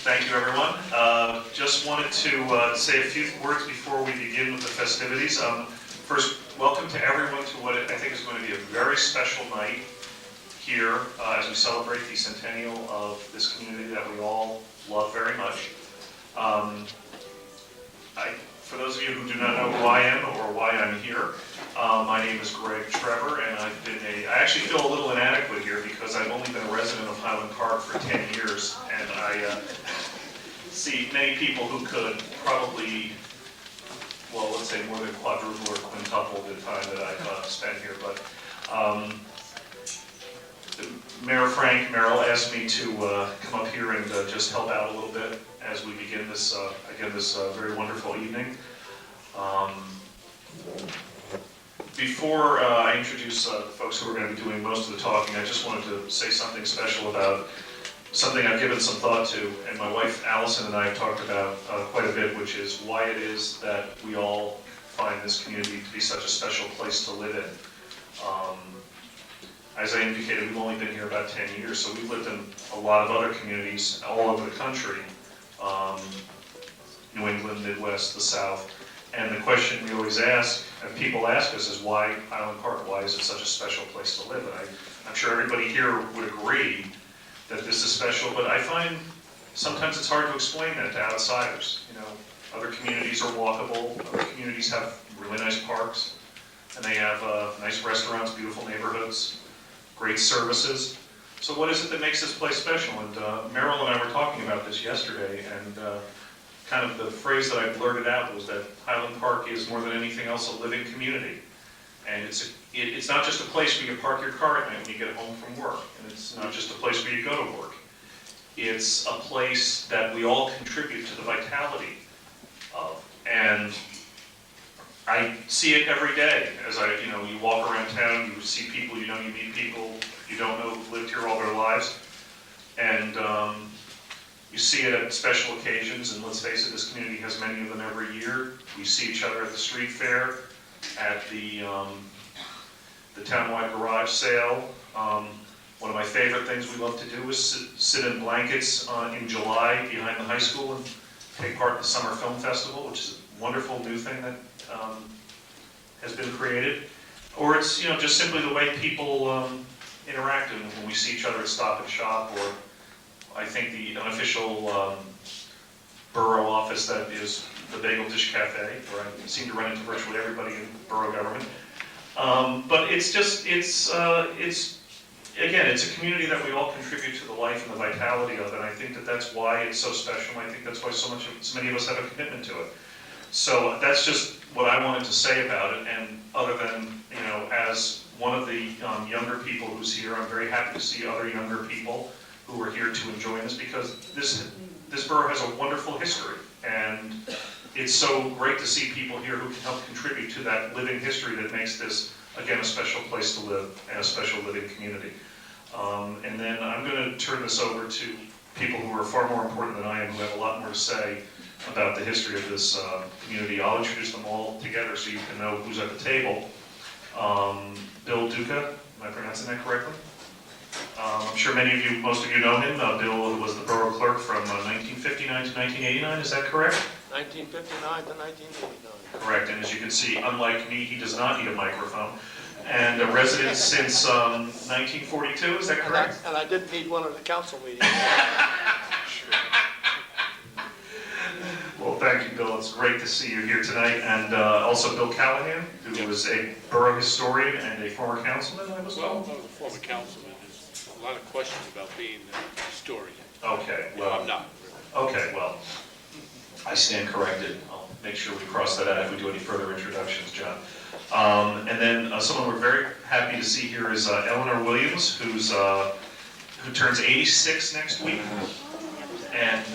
Thank you, everyone. Just wanted to say a few words before we begin with the festivities. First, welcome to everyone to what I think is going to be a very special night here as we celebrate the centennial of this community that we all love very much. For those of you who do not know who I am or why I'm here, my name is Greg Trevor, and I actually feel a little inadequate here because I've only been a resident of Highland Park for 10 years, and I see many people who could probably, well, let's say more than quadruple or quintuple the time that I've spent here. But Mayor Frank Merrill asked me to come up here and just help out a little bit as we begin this, again, this very wonderful evening. Before I introduce the folks who are going to be doing most of the talking, I just wanted to say something special about something I've given some thought to, and my wife Allison and I have talked about quite a bit, which is why it is that we all find this community to be such a special place to live in. As I indicated, we've only been here about 10 years, so we've lived in a lot of other communities all over the country, New England, Midwest, the South. And the question we always ask, and people ask us, is why Highland Park? Why is it such a special place to live? And I'm sure everybody here would agree that this is special, but I find sometimes it's hard to explain that to outsiders. You know, other communities are walkable, other communities have really nice parks, and they have nice restaurants, beautiful neighborhoods, great services. So what is it that makes this place special? And Meryl and I were talking about this yesterday, and kind of the phrase that I blurted out was that Highland Park is more than anything else a living community. And it's not just a place where you park your car at night when you get home from work, and it's not just a place where you go to work. It's a place that we all contribute to the vitality of. And I see it every day as you walk around town, you see people, you meet people you don't know who've lived here all their lives. And you see it at special occasions, and let's face it, this community has many of them every year. We see each other at the street fair, at the townwide garage sale. One of my favorite things we love to do is sit in blankets in July behind the high school and take part in the Summer Film Festival, which is a wonderful new thing that has been created. Or it's just simply the way people interact when we see each other at Stop and Shop, or I think the unofficial borough office that is the Bagel Dish Cafe, where I seem to run into virtually everybody in borough government. But it's a community that we all contribute to the life and the vitality of, and I think that that's why it's so special. I think that's why so many of us have a commitment to it. So that's just what I wanted to say about it. And other than as one of the younger people who's here, I'm very happy to see other younger people who are here to enjoy this, because this borough has a wonderful history, and it's so great to see people here who can help contribute to that living history that makes this, again, a special place to live and a special living community. And then I'm going to turn this over to people who are far more important than I am, who have a lot more to say about the history of this community. I'll introduce them all together so you can know who's at the table. Bill Duca, am I pronouncing that correctly? I'm sure most of you know him. Bill was the borough clerk from 1959 to 1989, is that correct? 1959 to 1989. Correct, and as you can see, unlike me, he does not need a microphone. And a resident since 1942, is that correct? And I didn't need one at the council meeting. Well, thank you, Bill. It's great to see you here tonight. And also Bill Callahan, who is a borough historian and a former councilman, I was told. Well, I was a former councilman. There's a lot of questions about being a historian. Okay, well, I'm not. Okay, well, I stand corrected. I'll make sure we cross that out if we do any further introductions, John. And then someone we're very happy to see here is Eleanor Williams, who turns 86 next week, and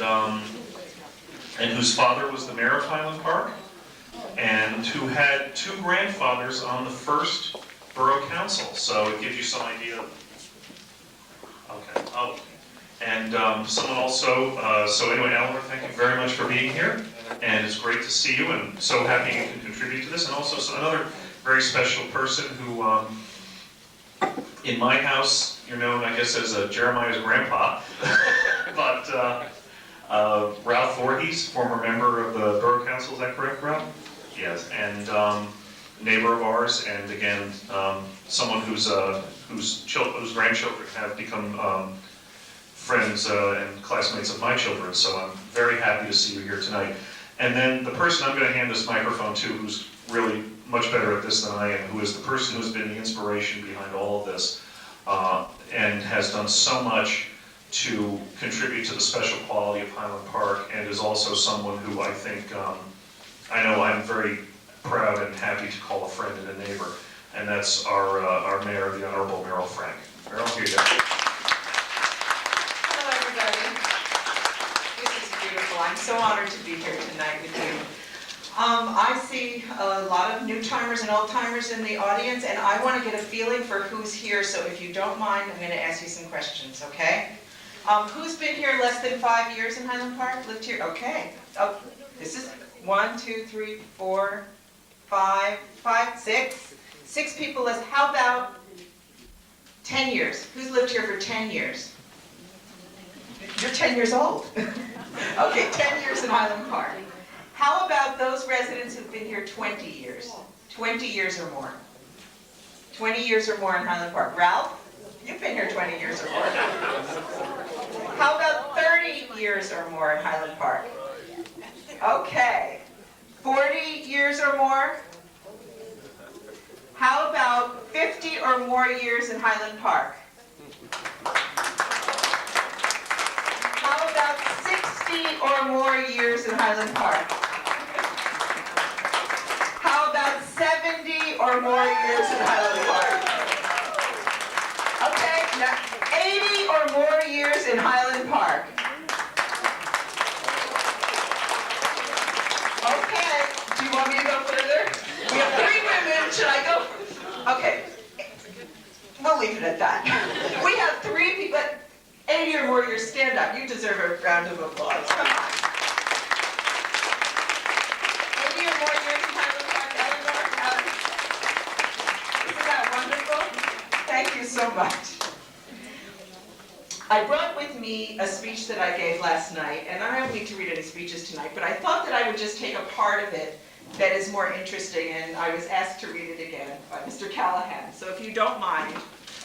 whose father was the mayor of Highland Park, and who had two grandfathers on the first borough council. So it gives you some idea. Okay. Oh. And someone also, so anyway, Eleanor, thank you very much for being here, and it's great to see you, and so happy you can contribute to this. And also another very special person who, in my house, you're known, I guess, as Jeremiah's grandpa, but Ralph Voorhees, former member of the Borough Council, is that correct, Ralph? Yes, and neighbor of ours, and again, someone whose grandchildren have become friends and classmates of my children, so I'm very happy to see you here tonight. And then the person I'm going to hand this microphone to, who's really much better at this than I am, who is the person who's been the inspiration behind all of this, and has done so much to contribute to the special quality of Highland Park, and is also someone who I think, I know I'm very proud and happy to call a friend and a neighbor, and that's our mayor, the Honorable Merrill Frank. Merrill, here you go. Hello, everybody. This is beautiful. I'm so honored to be here tonight with you. I see a lot of new-timers and old-timers in the audience, and I want to get a feeling for who's here, so if you don't mind, I'm going to ask you some questions, okay? Who's been here less than 5 years in Highland Park? Lived here? Okay. Oh, this is 1, 2, 3, 4, 5, 6. 6 people less. How about 10 years? Who's lived here for 10 years? You're 10 years old. Okay, 10 years in Highland Park. How about those residents who've been here 20 years? 20 years or more. 20 years or more in Highland Park. Ralph, you've been here 20 years or more. How about 30 years or more in Highland Park? Okay. 40 years or more? How about 50 or more years in Highland Park? How about 60 or more years in Highland Park? How about 70 or more years in Highland Park? Okay, now 80 or more years in Highland Park. Okay, do you want me to go further? We have 3 women, should I go? Okay, we'll leave it at that. We have 3 people, 80 or more years, stand up. You deserve a round of applause. Come on. 80 or more years in Highland Park, Eleanor. Isn't that wonderful? Thank you so much. I brought with me a speech that I gave last night, and I don't need to read any speeches tonight, but I thought that I would just take a part of it that is more interesting, and I was asked to read it again by Mr. Callahan. So if you don't mind,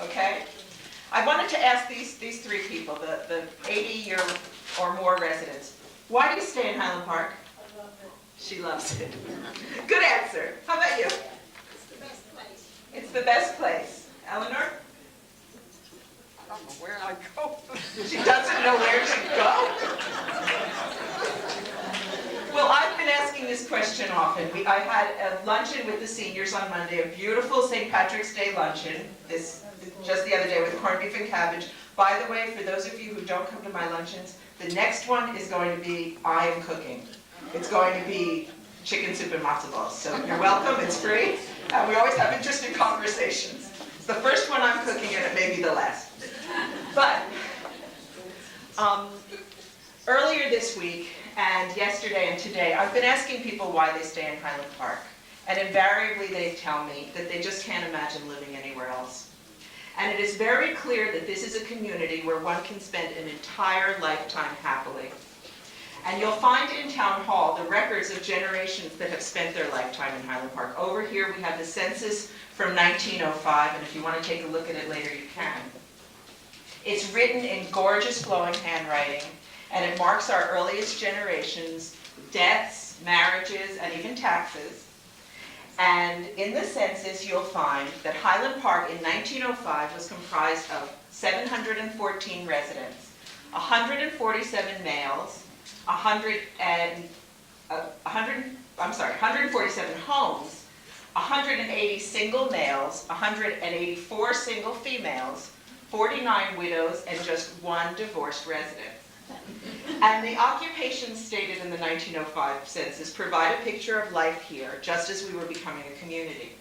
okay? I wanted to ask these 3 people, the 80-year or more residents, why do you stay in Highland Park? I love it. She loves it. Good answer. How about you? It's the best place. It's the best place. Eleanor? I don't know where I go. She doesn't know where to go. Well, I've been asking this question often. I had a luncheon with the seniors on Monday, a beautiful St. Patrick's Day luncheon, just the other day with corned beef and cabbage. By the way, for those of you who don't come to my luncheons, the next one is going to be I am cooking. It's going to be chicken soup and matzo balls. So you're welcome, it's free. And we always have interesting conversations. It's the first one I'm cooking and it may be the last. But earlier this week and yesterday and today, I've been asking people why they stay in Highland Park. And invariably they tell me that they just can't imagine living anywhere else. And it is very clear that this is a community where one can spend an entire lifetime happily. And you'll find in Town Hall the records of generations that have spent their lifetime in Highland Park. Over here we have the census from 1905, and if you want to take a look at it later, you can. It's written in gorgeous flowing handwriting, and it marks our earliest generations, deaths, marriages, and even taxes. And in the census, you'll find that Highland Park in 1905 was comprised of 714 residents, 147 males, 147 homes, 180 single males, 184 single females, 49 widows, and just 1 divorced resident. And the occupations stated in the 1905 census provide a picture of life here, just as we were becoming a community.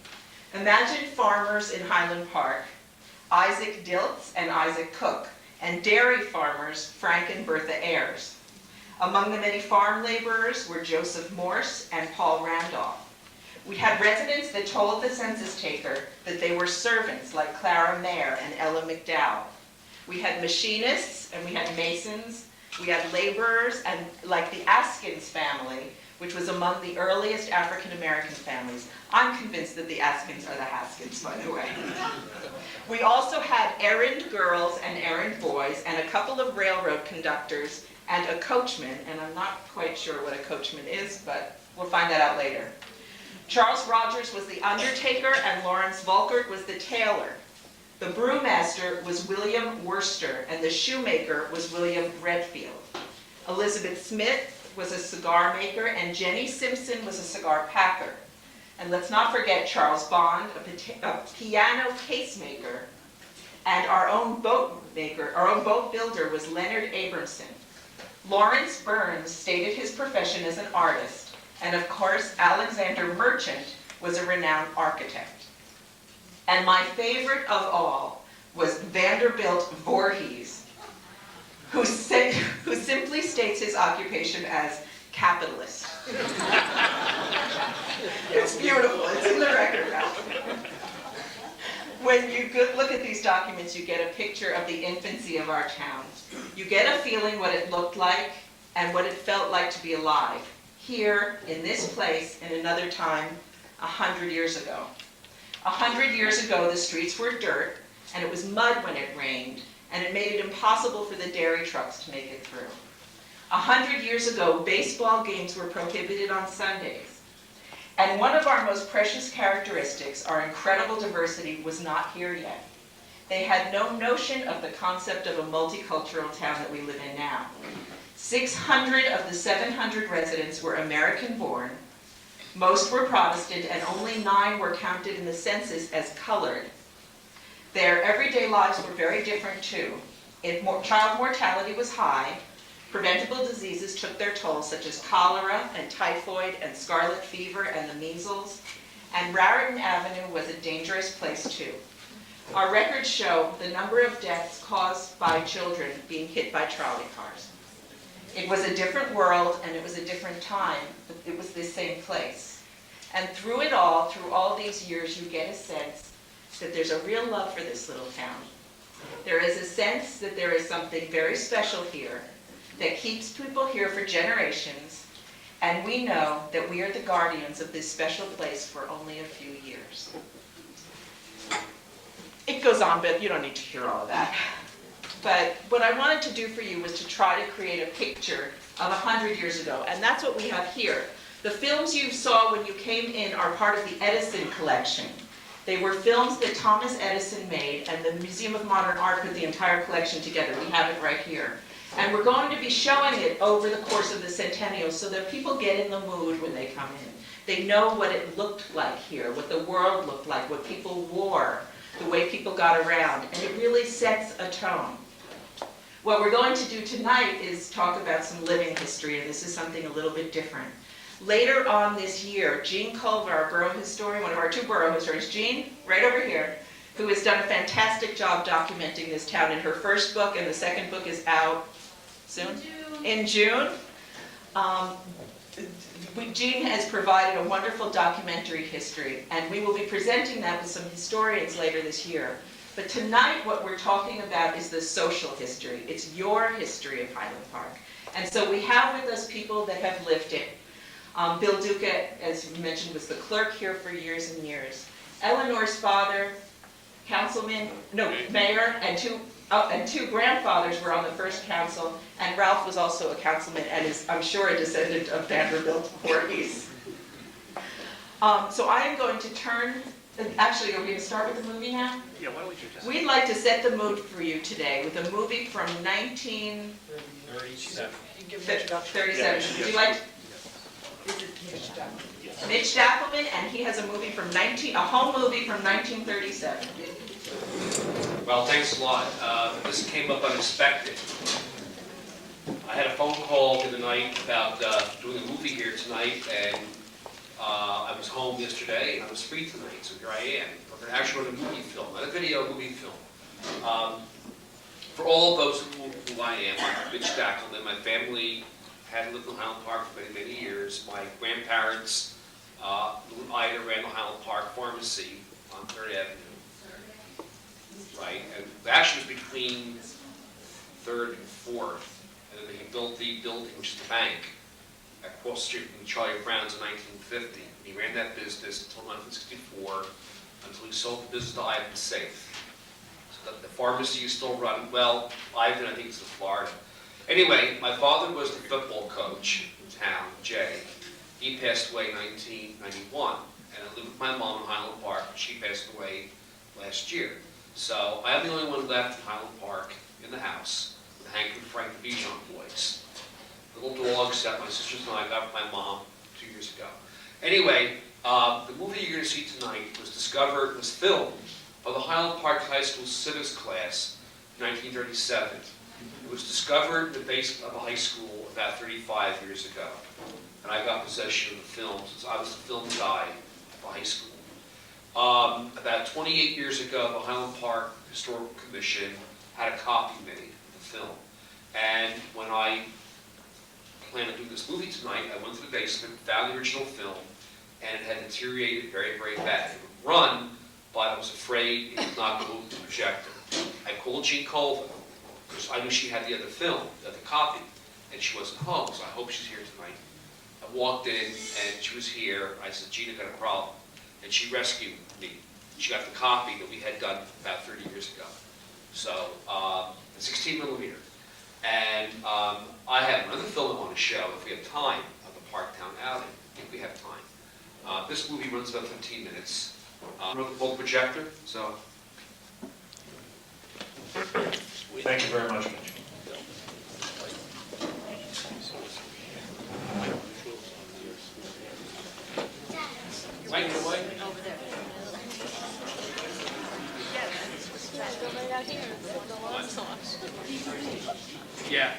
Imagine farmers in Highland Park, Isaac Diltz and Isaac Cook, and dairy farmers, Frank and Bertha Ayers. Among the many farm laborers were Joseph Morse and Paul Randolph. We had residents that told the census taker that they were servants like Clara Mayer and Ella McDowell. We had machinists and we had masons We had laborers, and like the Askins family, which was among the earliest African-American families. I'm convinced that the Askins are the Haskins, by the way. We also had errand girls and errand boys, and a couple of railroad conductors, and a coachman, and I'm not quite sure what a coachman is, but we'll find that out later. Charles Rogers was the undertaker, and Lawrence Volkert was the tailor. The brewmaster was William Worcester, and the shoemaker was William Redfield. Elizabeth Smith was a cigar maker, and Jenny Simpson was a cigar packer. And let's not forget Charles Bond, a piano case maker, and our own boat builder was Leonard Abramson. Lawrence Burns stated his profession as an artist, and of course Alexander Merchant was a renowned architect. And my favorite of all was Vanderbilt Voorhees, who simply states his occupation as capitalist. It's beautiful, it's in the record, Ralph. When you look at these documents, you get a picture of the infancy of our town. You get a feeling what it looked like and what it felt like to be alive, here, in this place, in another time, 100 years ago. 100 years ago, the streets were dirt, and it was mud when it rained, and it made it impossible for the dairy trucks to make it through. 100 years ago, baseball games were prohibited on Sundays. And one of our most precious characteristics, our incredible diversity, was not here yet. They had no notion of the concept of a multicultural town that we live in now. 600 of the 700 residents were American-born. Most were Protestant, and only 9 were counted in the census as colored. Their everyday lives were very different too. Child mortality was high. Preventable diseases took their toll, such as cholera and typhoid and scarlet fever and the measles. And Raritan Avenue was a dangerous place too. Our records show the number of deaths caused by children being hit by trolley cars. It was a different world and it was a different time, but it was the same place. And through it all, through all these years, you get a sense that there's a real love for this little town. There is a sense that there is something very special here that keeps people here for generations, and we know that we are the guardians of this special place for only a few years. It goes on, but you don't need to hear all of that. But what I wanted to do for you was to try to create a picture of 100 years ago, and that's what we have here. The films you saw when you came in are part of the Edison collection. They were films that Thomas Edison made, and the Museum of Modern Art put the entire collection together. We have it right here. And we're going to be showing it over the course of the Centennial so that people get in the mood when they come in. They know what it looked like here, what the world looked like, what people wore, the way people got around, and it really sets a tone. What we're going to do tonight is talk about some living history, and this is something a little bit different. Later on this year, Jean Culver, our borough historian, one of our 2 borough historians, Jean, right over here, who has done a fantastic job documenting this town in her first book, and the second book is out soon? In June. Jean has provided a wonderful documentary history, and we will be presenting that with some historians later this year. But tonight what we're talking about is the social history. It's your history of Highland Park. And so we have with us people that have lived it. Bill Duca, as you mentioned, was the clerk here for years and years. Eleanor's father, mayor, and two grandfathers were on the first council, and Ralph was also a councilman and is, I'm sure, a descendant of Vanderbilt Voorhees. So I am going to turn, actually, are we going to start with the movie now? Yeah, why don't we do just... We'd like to set the mood for you today with a movie from 37. 1937. Would you like? Mitch Dackelman, and he has a movie from a home movie from 1937. Well, thanks a lot. This came up unexpected. I had a phone call the other night about doing a movie here tonight, and I was home yesterday, and I was free tonight, so here I am. We're going to actually run a movie film, not a video, a movie film. For all of those who I am, I'm Mitch Dackelman. My family had lived in Highland Park for many, many years. My grandparents, Ida ran the Highland Park Pharmacy on 3rd Avenue. Right, and actually it was between 3rd and 4th, and when he built the building, which is the bank, across the street from Charlie Brown's in 1950. He ran that business until 1964, until he sold the business to Ivan Safe. So the pharmacy is still run. Well, Ivan, I think, is in Florida. Anyway, my father was the football coach in town, Jay. He passed away in 1991, and I lived with my mom in Highland Park. She passed away last year. So I am the only one left in Highland Park in the house with Hank and Frank, the Bichon boys. The little dogs that my sisters and I got from my mom 2 years ago. Anyway, the movie you're going to see tonight was filmed by the Highland Park High School civics class in 1937. It was discovered in the basement of a high school about 35 years ago. And I got possession of the film since I was the film guy at the high school. About 28 years ago, the Highland Park Historical Commission had a copy made of the film. And when I planned to do this movie tonight, I went to the basement, found the original film, and it had deteriorated very, very bad. It would run, but I was afraid it would not go to the projector. I called Jean Colvin, because I knew she had the other film, the other copy, and she wasn't home, so I hope she's here tonight. I walked in, and she was here. I said, Gina, got a problem. And she rescued me. She got the copy that we had done about 30 years ago. So, 16 millimeter. And I have another film I want to show, if we have time, of the Parktown outing, if we have time. This movie runs about 15 minutes. Wrote the full projector, so. Thank you very much, Mitch. Right away. Over there. Right out here. The alarm song. Yeah.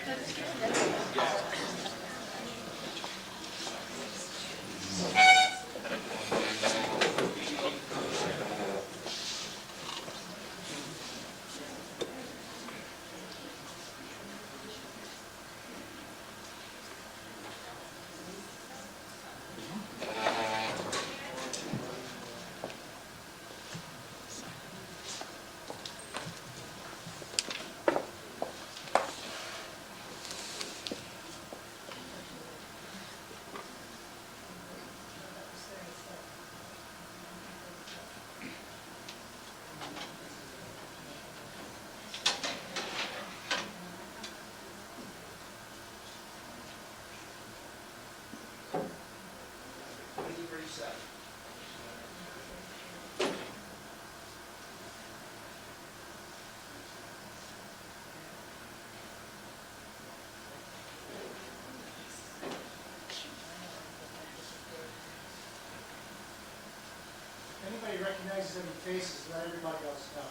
Anybody recognizes any faces, let everybody else know.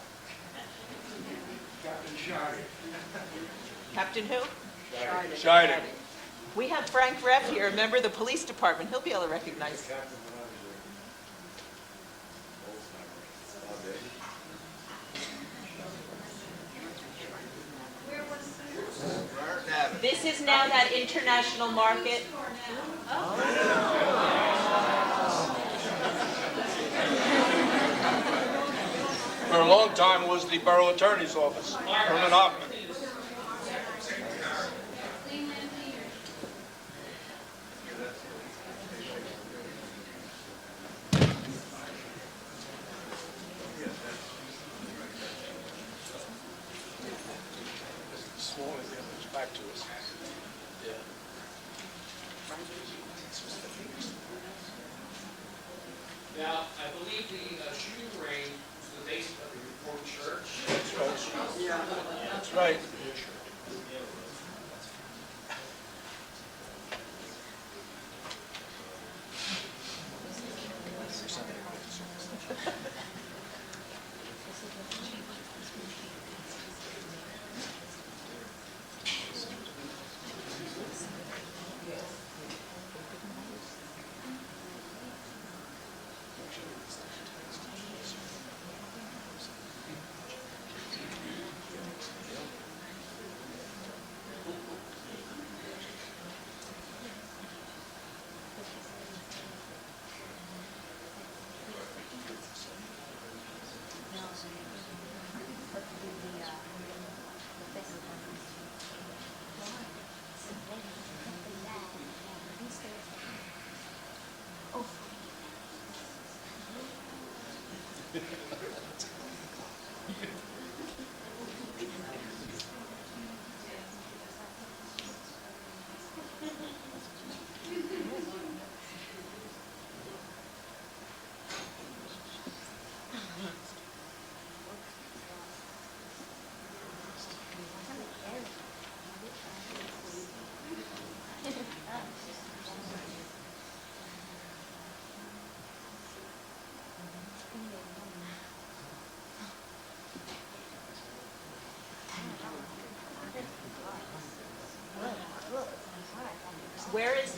Captain Shire. Captain who? Shining. We have Frank Reff here, a member of the police department. He'll be able to recognize. This is now that international market. For a long time was the borough attorney's office, Herman Hoffman. Back to us. Yeah. Now, I believe the shooting range is the basement of the Reformed Church. That's right. That's right.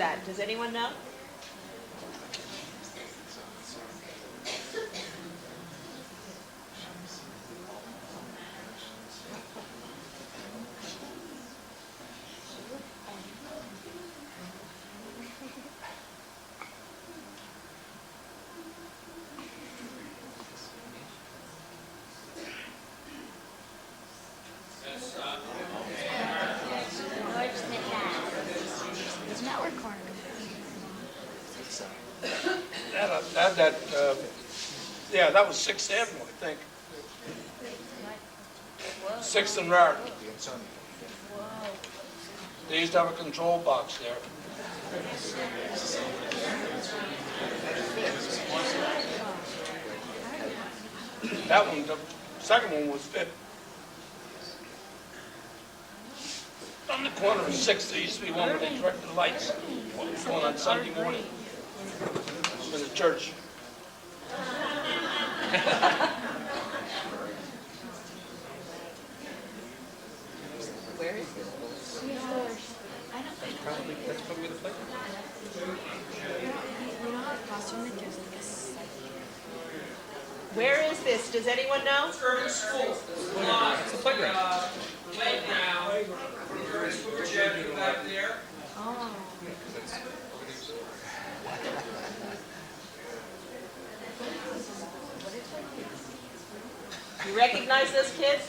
that? Does anyone know? It's not recording. Yeah, that was 6th Avenue, I think. 6th and Raritan. They used to have a control box there. That one, the second one was 5th. On the corner of 6th, there used to be one where they directed the lights. What was going on Sunday morning? In the church. Where is it? I don't think. Probably, that's probably the place. We don't have classroom that there's like a site. Where is this? Does anyone know? Urban School. It's a playground. Playground. Urban School gym back there. Oh. You recognize this, kids?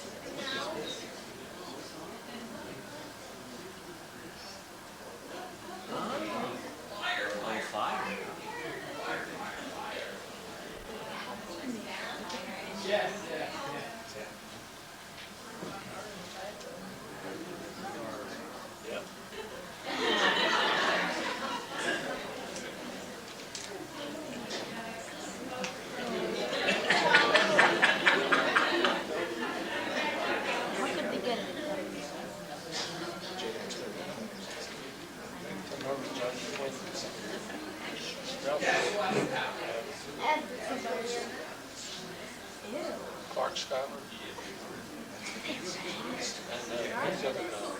How could they get it? Ew. Clark Schuyler. And who's the other guy?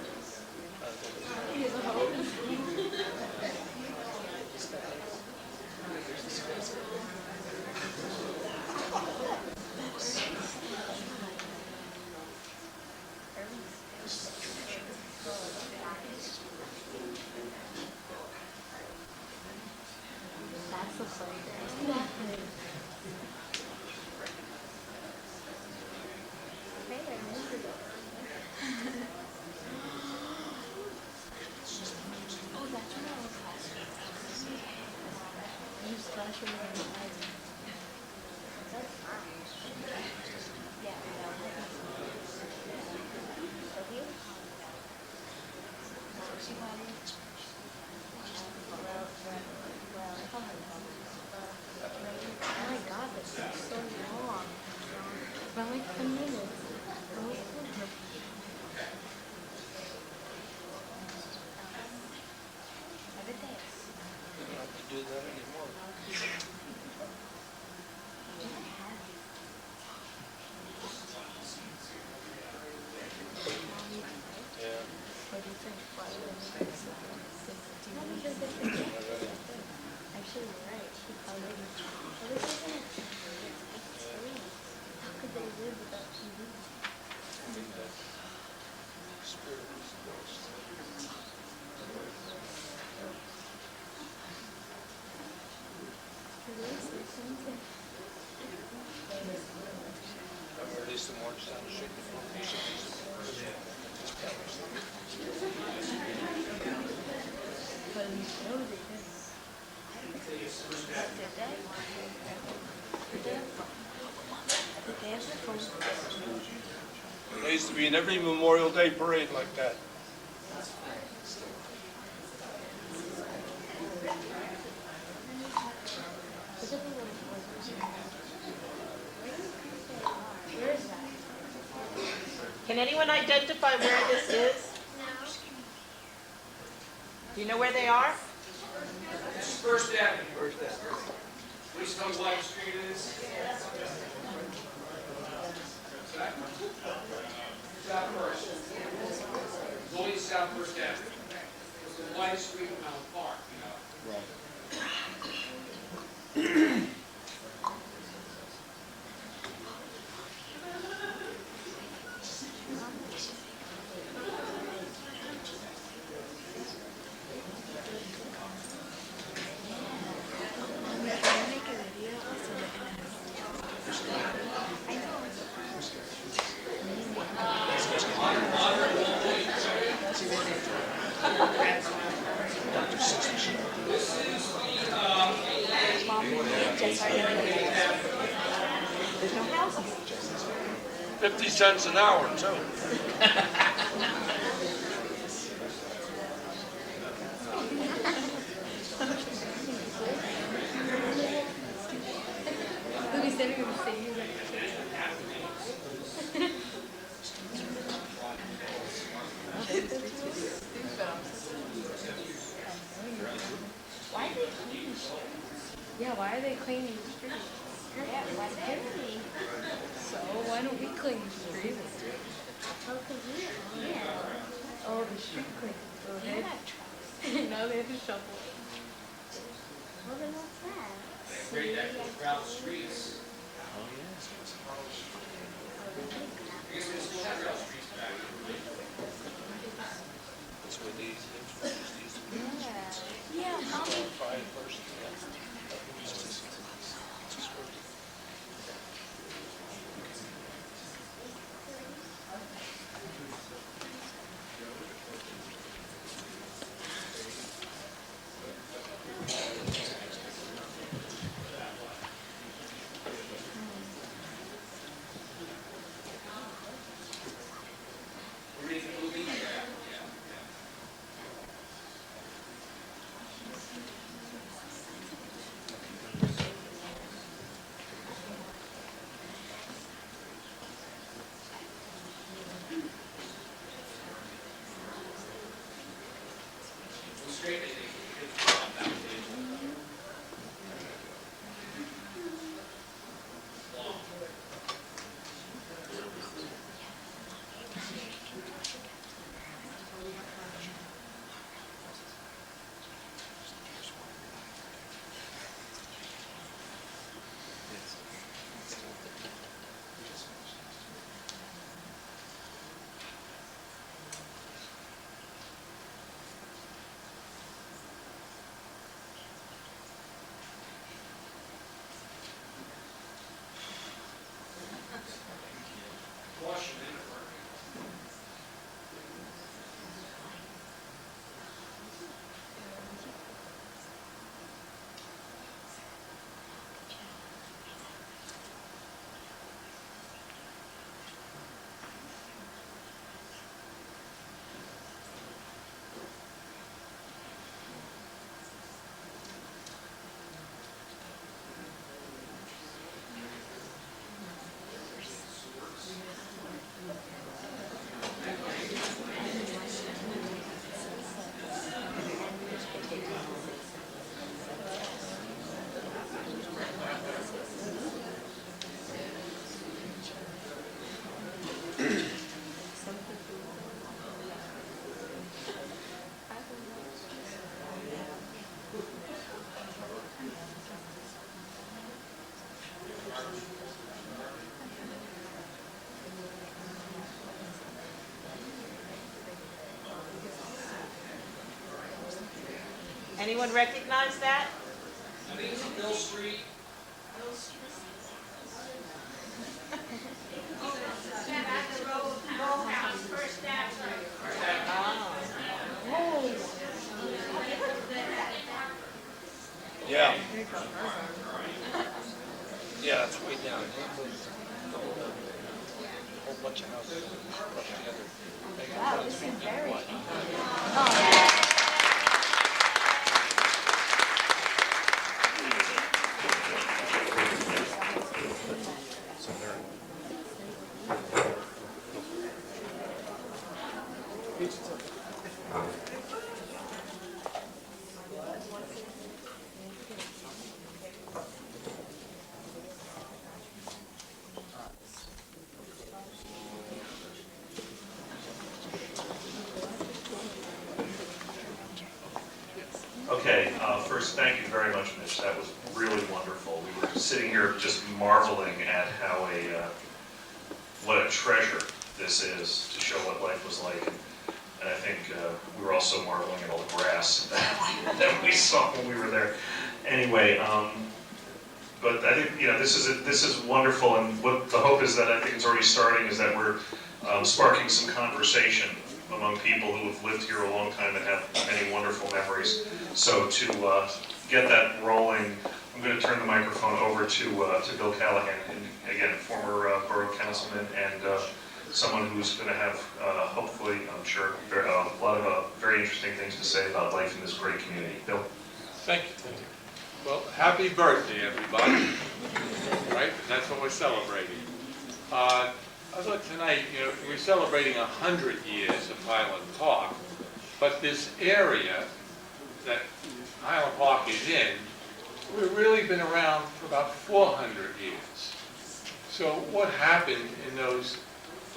That's the place. Hey there, Mrs. Oh, that's what I was asking. You splash it in the eyes. That's nice. Yeah, oh my god, this is so long. But like the minutes. Every day. You don't have to do that anymore. Yeah. What do you think? Why would I make it so actually, you're right. She probably how could they live without TV? Spirit is lost. I've released the mortgage down the street. But no, they didn't. Did they? Did they have the phone? There used to be in every Memorial Day parade like that. Where is that? Can anyone identify where this is? Do you know where they are? This is First Avenue. Please tell me what street it is. South First. It's only South First Avenue. It's the widest street in Highland Park, you know. There's no houses. 50 cents an hour, too. Look, he said he was saying you. Why are they cleaning streets? Yeah, why are they cleaning streets? Yeah, why dirty? So why don't we clean the streets? Oh, 'cause we are. Yeah. Oh, the street cleaning. So They they have trucks. now they have to shovel. Well, then what's that? Great, that goes gravel streets. I guess we still have gravel streets back. That's where these introduced these Yeah, mommy. five first. We're ready for the movie? Go straight, I think. Wash them in at work. Anyone recognize that? I think it's Mill Street. Yeah. Yeah, it's way down. Whole bunch of houses crushed together. Wow, this is very. Okay, first First, thank you very much, Mitch. That was really wonderful. We were sitting here just marveling at how what a treasure this is to show what life was like. And I think we were also marveling at all the grass that we saw when we were there. Anyway, but I think, this is wonderful, and what the hope is that I think it's already starting is that we're sparking some conversation among people who have lived here a long time and have many wonderful memories. So to get that rolling, I'm going to turn the microphone over to Bill Callahan, and again, former borough councilman and someone who's going to have, hopefully, I'm sure, a lot of very interesting things to say about life in this great community. Bill? Thank you. Well, happy birthday, everybody. Right? That's what we're celebrating. I thought tonight, we're celebrating 100 years of Highland Park, but this area that Highland Park is in, we've really been around for about 400 years. So what happened in those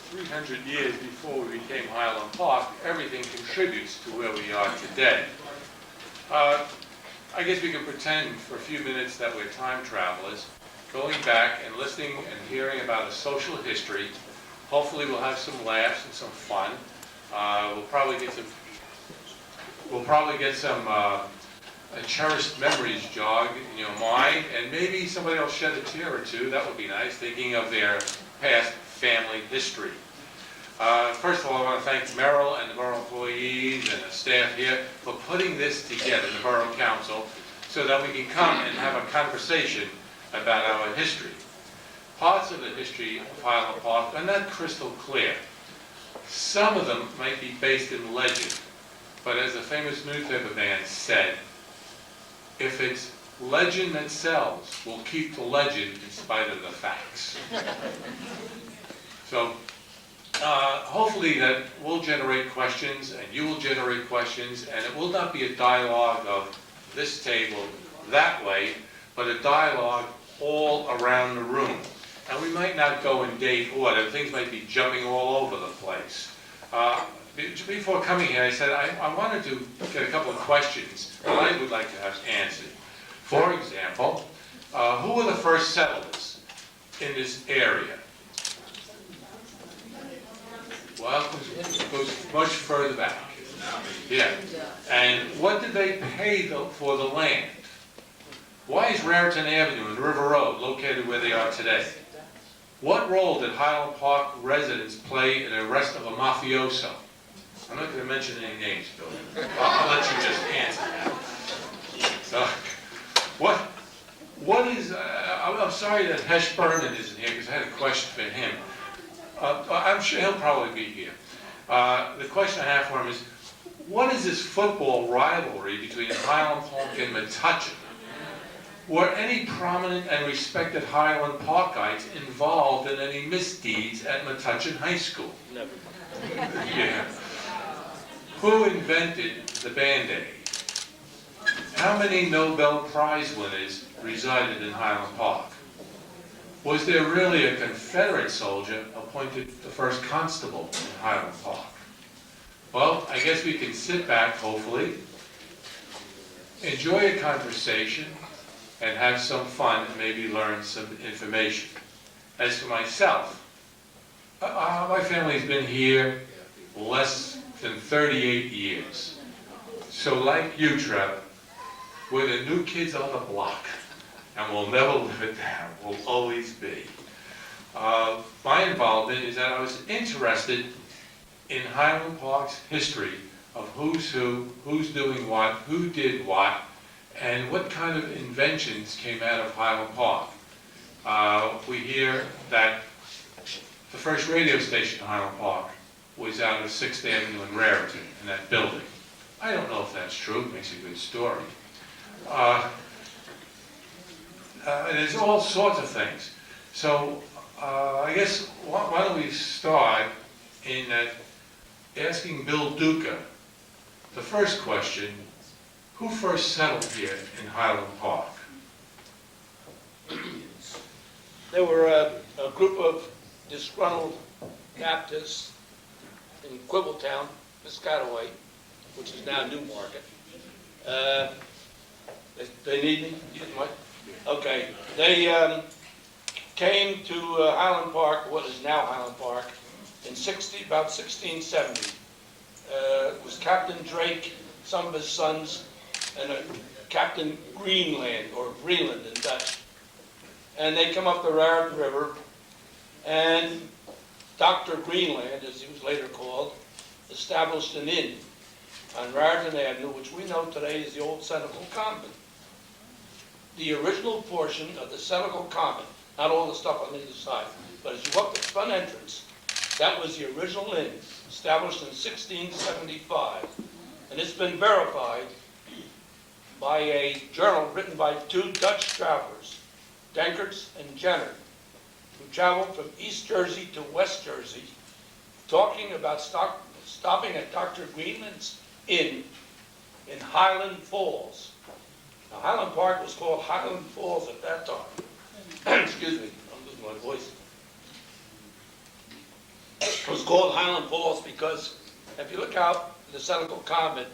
300 years before we became Highland Park, everything contributes to where we are today. I guess we can pretend for a few minutes that we're time travelers, going back and listening and hearing about a social history. Hopefully we'll have some laughs and some fun. We'll probably get some cherished memories jogged in your mind, and maybe somebody will shed a tear or two. That would be nice, thinking of their past family history. First of all, I want to thank Merrill and the borough employees and the staff here for putting this together, the Borough Council, so that we can come and have a conversation about our history. Parts of the history of Highland Park are not crystal clear. Some of them might be based in legend, but as a famous newspaper man said, if it's legend that sells, we'll keep the legend in spite of the facts. So hopefully that will generate questions, and you will generate questions, and it will not be a dialogue of this table that way, but a dialogue all around the room. And we might not go in date order. Things might be jumping all over the place. Before coming here, I said I wanted to get a couple of questions that I would like to have answered. For example, who were the first settlers in this area? Well, it goes much further back. Yeah. And what did they pay for the land? Why is Raritan Avenue and River Road located where they are today? What role did Highland Park residents play in the arrest of a mafioso? I'm not going to mention any names, Bill. I'll let you just answer that. So, what is, I'm sorry that Hesh Berman isn't here, because I had a question for him. I'm sure he'll probably be here. The question I have for him is, what is this football rivalry between Highland Park and Metuchen? Were any prominent and respected Highland Parkites involved in any misdeeds at Metuchen High School? Never. Yeah. Who invented the Band-Aid? How many Nobel Prize winners resided in Highland Park? Was there really a Confederate soldier appointed the first constable in Highland Park? Well, I guess we can sit back, hopefully, enjoy a conversation, and have some fun and maybe learn some information. As for myself, my family's been here less than 38 years. So like you, Trev, we're the new kids on the block, and we'll never live it down. We'll always be. My involvement is that I was interested in Highland Park's history of who's who, who's doing what, who did what, and what kind of inventions came out of Highland Park. We hear that the first radio station in Highland Park was out of 6th Avenue in Raritan, in that building. I don't know if that's true, it makes a good story. There's all sorts of things. So I guess why don't we start in asking Bill Duca the first question: who first settled here in Highland Park? There were a group of disgruntled Baptists in Quibbletown, Piscataway, which is now Newmarket. They need me? Okay. They came to Highland Park, what is now Highland Park, in about 1670. It was Captain Drake, some of his sons, and Captain Greenland, or Greenland in Dutch. And they come up the Raritan River, and Dr. Greenland, as he was later called, established an inn on Raritan Avenue, which we know today is the old Centennial Convent. The original portion of the Centennial Convent, not all the stuff on the other side, but as you walk the front entrance, that was the original inn, established in 1675. And it's been verified by a journal written by two Dutch travelers, Dankerts and Jenner, who traveled from East Jersey to West Jersey, talking about stopping at Dr. Greenland's Inn in Highland Falls. Now, Highland Park was called Highland Falls at that time. Excuse me, I'm losing my voice. It was called Highland Falls because if you look out the Centennial Convent,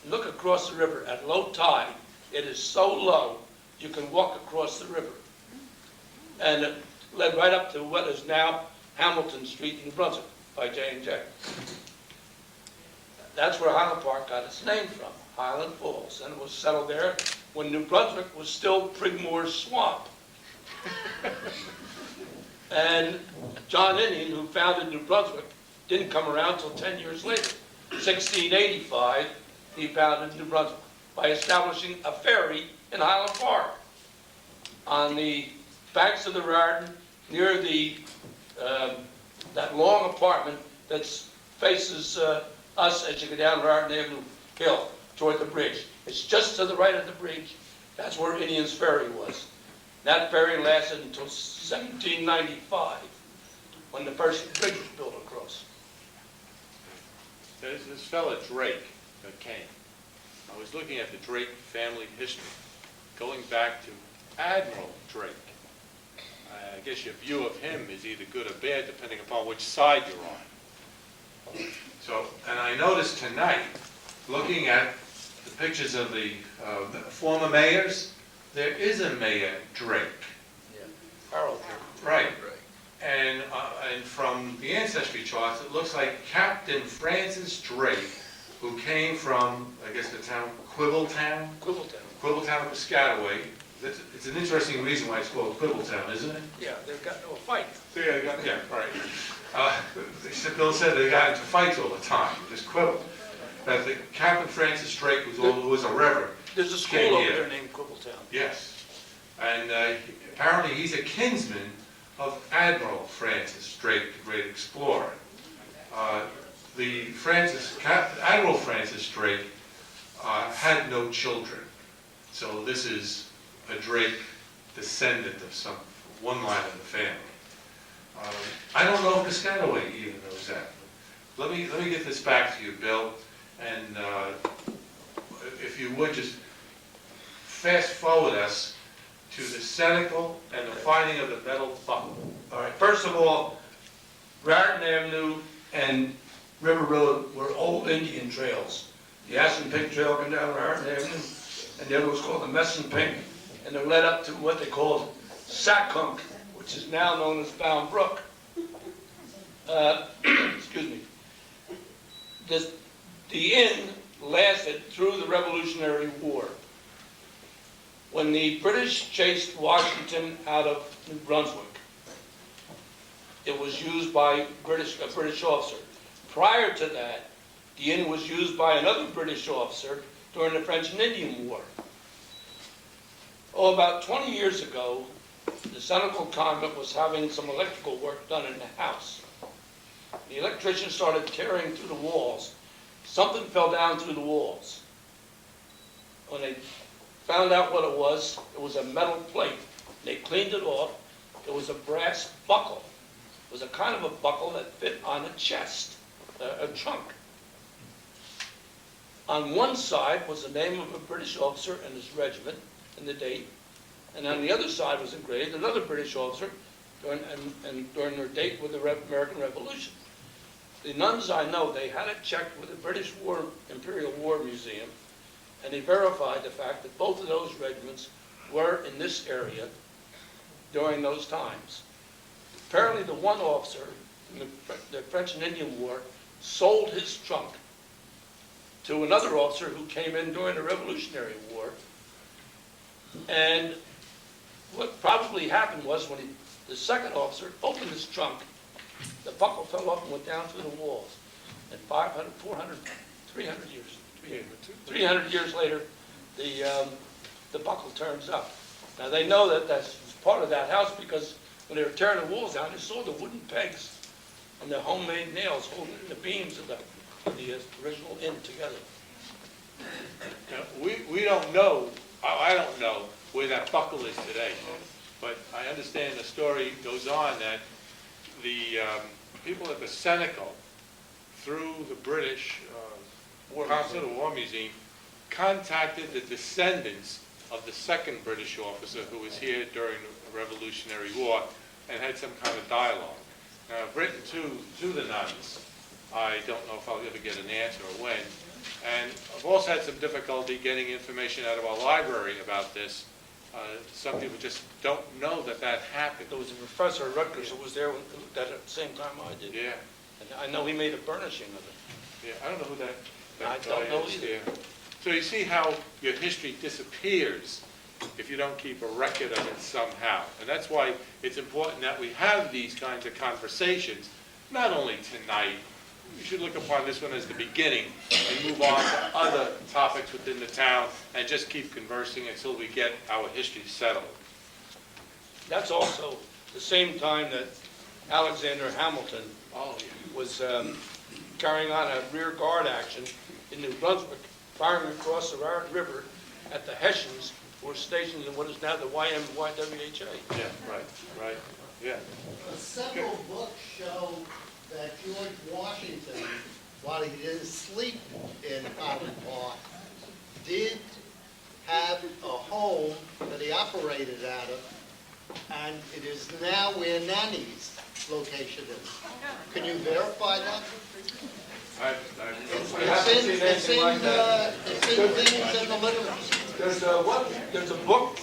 look across the river at low tide, it is so low you can walk across the river. And it led right up to what is now Hamilton Street, New Brunswick, by J&J. That's where Highland Park got its name from, Highland Falls, and it was settled there when New Brunswick was still Prigmore's Swamp. And John Indian, who founded New Brunswick, didn't come around until 10 years later. 1685, he founded New Brunswick by establishing a ferry in Highland Park on the banks of the Raritan, near the that long apartment that faces us as you go down Raritan Avenue Hill toward the bridge. It's just to the right of the bridge. That's where Indian's Ferry was. That ferry lasted until 1795, when the first bridge was built across. There's this fella Drake that came. I was looking at the Drake family history, going back to Admiral Drake. I guess your view of him is either good or bad, depending upon which side you're on. So, and I noticed tonight, looking at the pictures of the former mayors, there is a Mayor Drake. Yeah. Harold Drake. Right. And from the ancestry charts, it looks like Captain Francis Drake, who came from, I guess, the town Quibbletown? Quibbletown, Piscataway. It's an interesting reason why it's called Quibbletown, isn't it? Yeah, they've got no fight. Yeah, right. Bill said they got into fights all the time, just quibble. But the Captain Francis Drake, who was a reverend. There's a school came over here. there named Quibbletown. Yes. And apparently he's a kinsman of Admiral Francis Drake, the great explorer. Admiral Francis Drake had no children. So this is a Drake descendant of one line of the family. I don't know if Piscataway even knows that. Let me get this back to you, Bill, and if you would just fast forward us to the Senecal and the finding of the metal buckle. All right, first of all, Raritan Avenue and River Road were old Indian trails. The Assunpink Trail came down Raritan Avenue, and the other was called the Messinpink, and they led up to what they called Sackunk, which is now known as Bound Brook. Excuse me. The inn lasted through the Revolutionary War. When the British chased Washington out of New Brunswick, it was used by a British officer. Prior to that, the inn was used by another British officer during the French and Indian War. About 20 years ago, the Centennial Convent was having some electrical work done in the house. The electrician started tearing through the walls. Something fell down through the walls. When they found out what it was a metal plate. They cleaned it off. It was a brass buckle. It was a kind of a buckle that fit on a chest, a trunk. On one side was the name of a British officer and his regiment and the date, and on the other side was engraved another British officer during their date with the American Revolution. The nuns I know, they had it checked with the British Imperial War Museum, and he verified the fact that both of those regiments were in this area during those times. Apparently, the one officer in the French and Indian War sold his trunk to another officer who came in during the Revolutionary War. And what probably happened was when the second officer opened his trunk, the buckle fell off and went down through the walls. And 500, 400, 300 years, 300 years later, the buckle turns up. Now they know that that's part of that house because when they were tearing the walls down, they saw the wooden pegs and the homemade nails holding the beams of the original inn together. Now, we don't know, I don't know where that buckle is today, but I understand the story goes on that the people at the Centennial, through the British Consulate or War Museum, contacted the descendants of the second British officer who was here during the Revolutionary War and had some kind of dialogue. Now, I've written to the nuns. I don't know if I'll ever get an answer or when. And I've also had some difficulty getting information out of our library about this. Some people just don't know that that happened. There was a professor at Rutgers who was there at the same time I did. Yeah, And I know he made a burnishing of it. yeah. I don't know who that I guy don't know is. either. Yeah. So you see how your history disappears if you don't keep a record of it somehow. And that's why it's important that we have these kinds of conversations, not only tonight. We should look upon this one as the beginning and move on to other topics within the town and just keep conversing until we get our history settled. That's also the same time that Alexander Hamilton Oh, was carrying on a rear guard action in New Brunswick, firing across the river at the Hessians who were stationed in what is now the YMWHA. yeah, right, yeah. Several books show that George Washington, while he didn't sleep in Highland Park, did have a home that he operated out of, and it is now where Nanny's location is. Can you verify that? It's in things in the literature. There's a book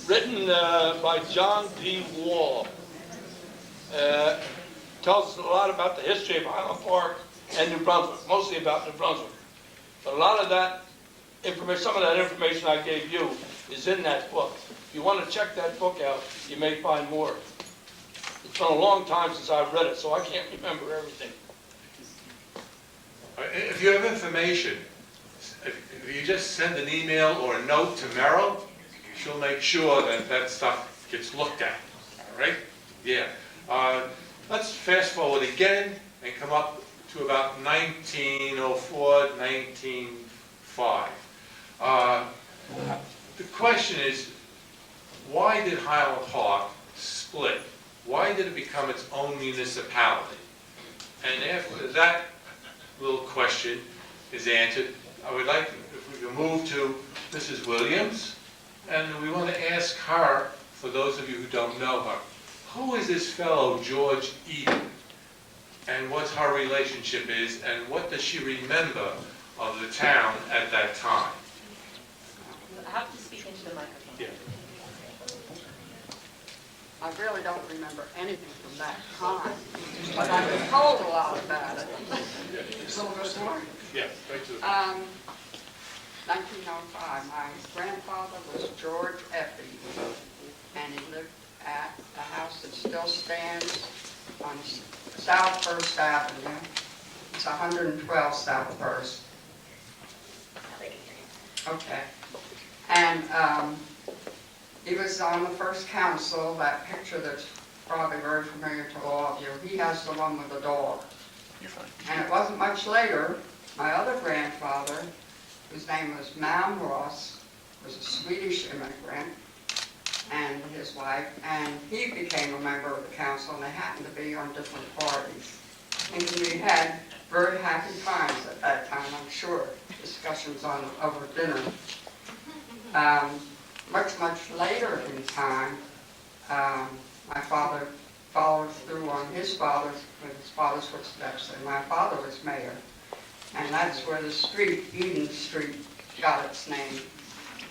written by John P. Wall. Tells us a lot about the history of Highland Park and New Brunswick, mostly about New Brunswick. But a lot of that information, some of that information I gave you is in that book. If you want to check that book out, you may find more. It's been a long time since I've read it, so I can't remember everything. If you have information, if you just send an email or a note to Merrill, she'll make sure that that stuff gets looked at, all right? Yeah. Let's fast forward again and come up to about 1904, 1905. The question is, why did Highland Park split? Why did it become its own municipality? And after that little question is answered, I would like, if we can move to Mrs. Williams, and we want to ask her, for those of you who don't know her, who is this fellow George Eden, and what her relationship is, and what does she remember of the town at that time? I have to speak into the microphone. Yeah. I really don't remember anything from that time, but I was told a lot about it. So there's more. Yeah, right to the... 1905, my grandfather was George Effie, and he lived at the house that still stands on South First Avenue. It's 112 South First. Okay. And he was on the first council, that picture that's probably very familiar to all of you. He has the one with the dog. You're fine. And it wasn't much later, my other grandfather, whose name was Mam Ross, was a Swedish immigrant, and his wife, and he became a member of the council, and they happened to be on different parties. And we had very happy times at that time, I'm sure, discussions over dinner. Much later in time, my father followed through on his father's footsteps, and my father was mayor. And that's where the street, Eden Street, got its name.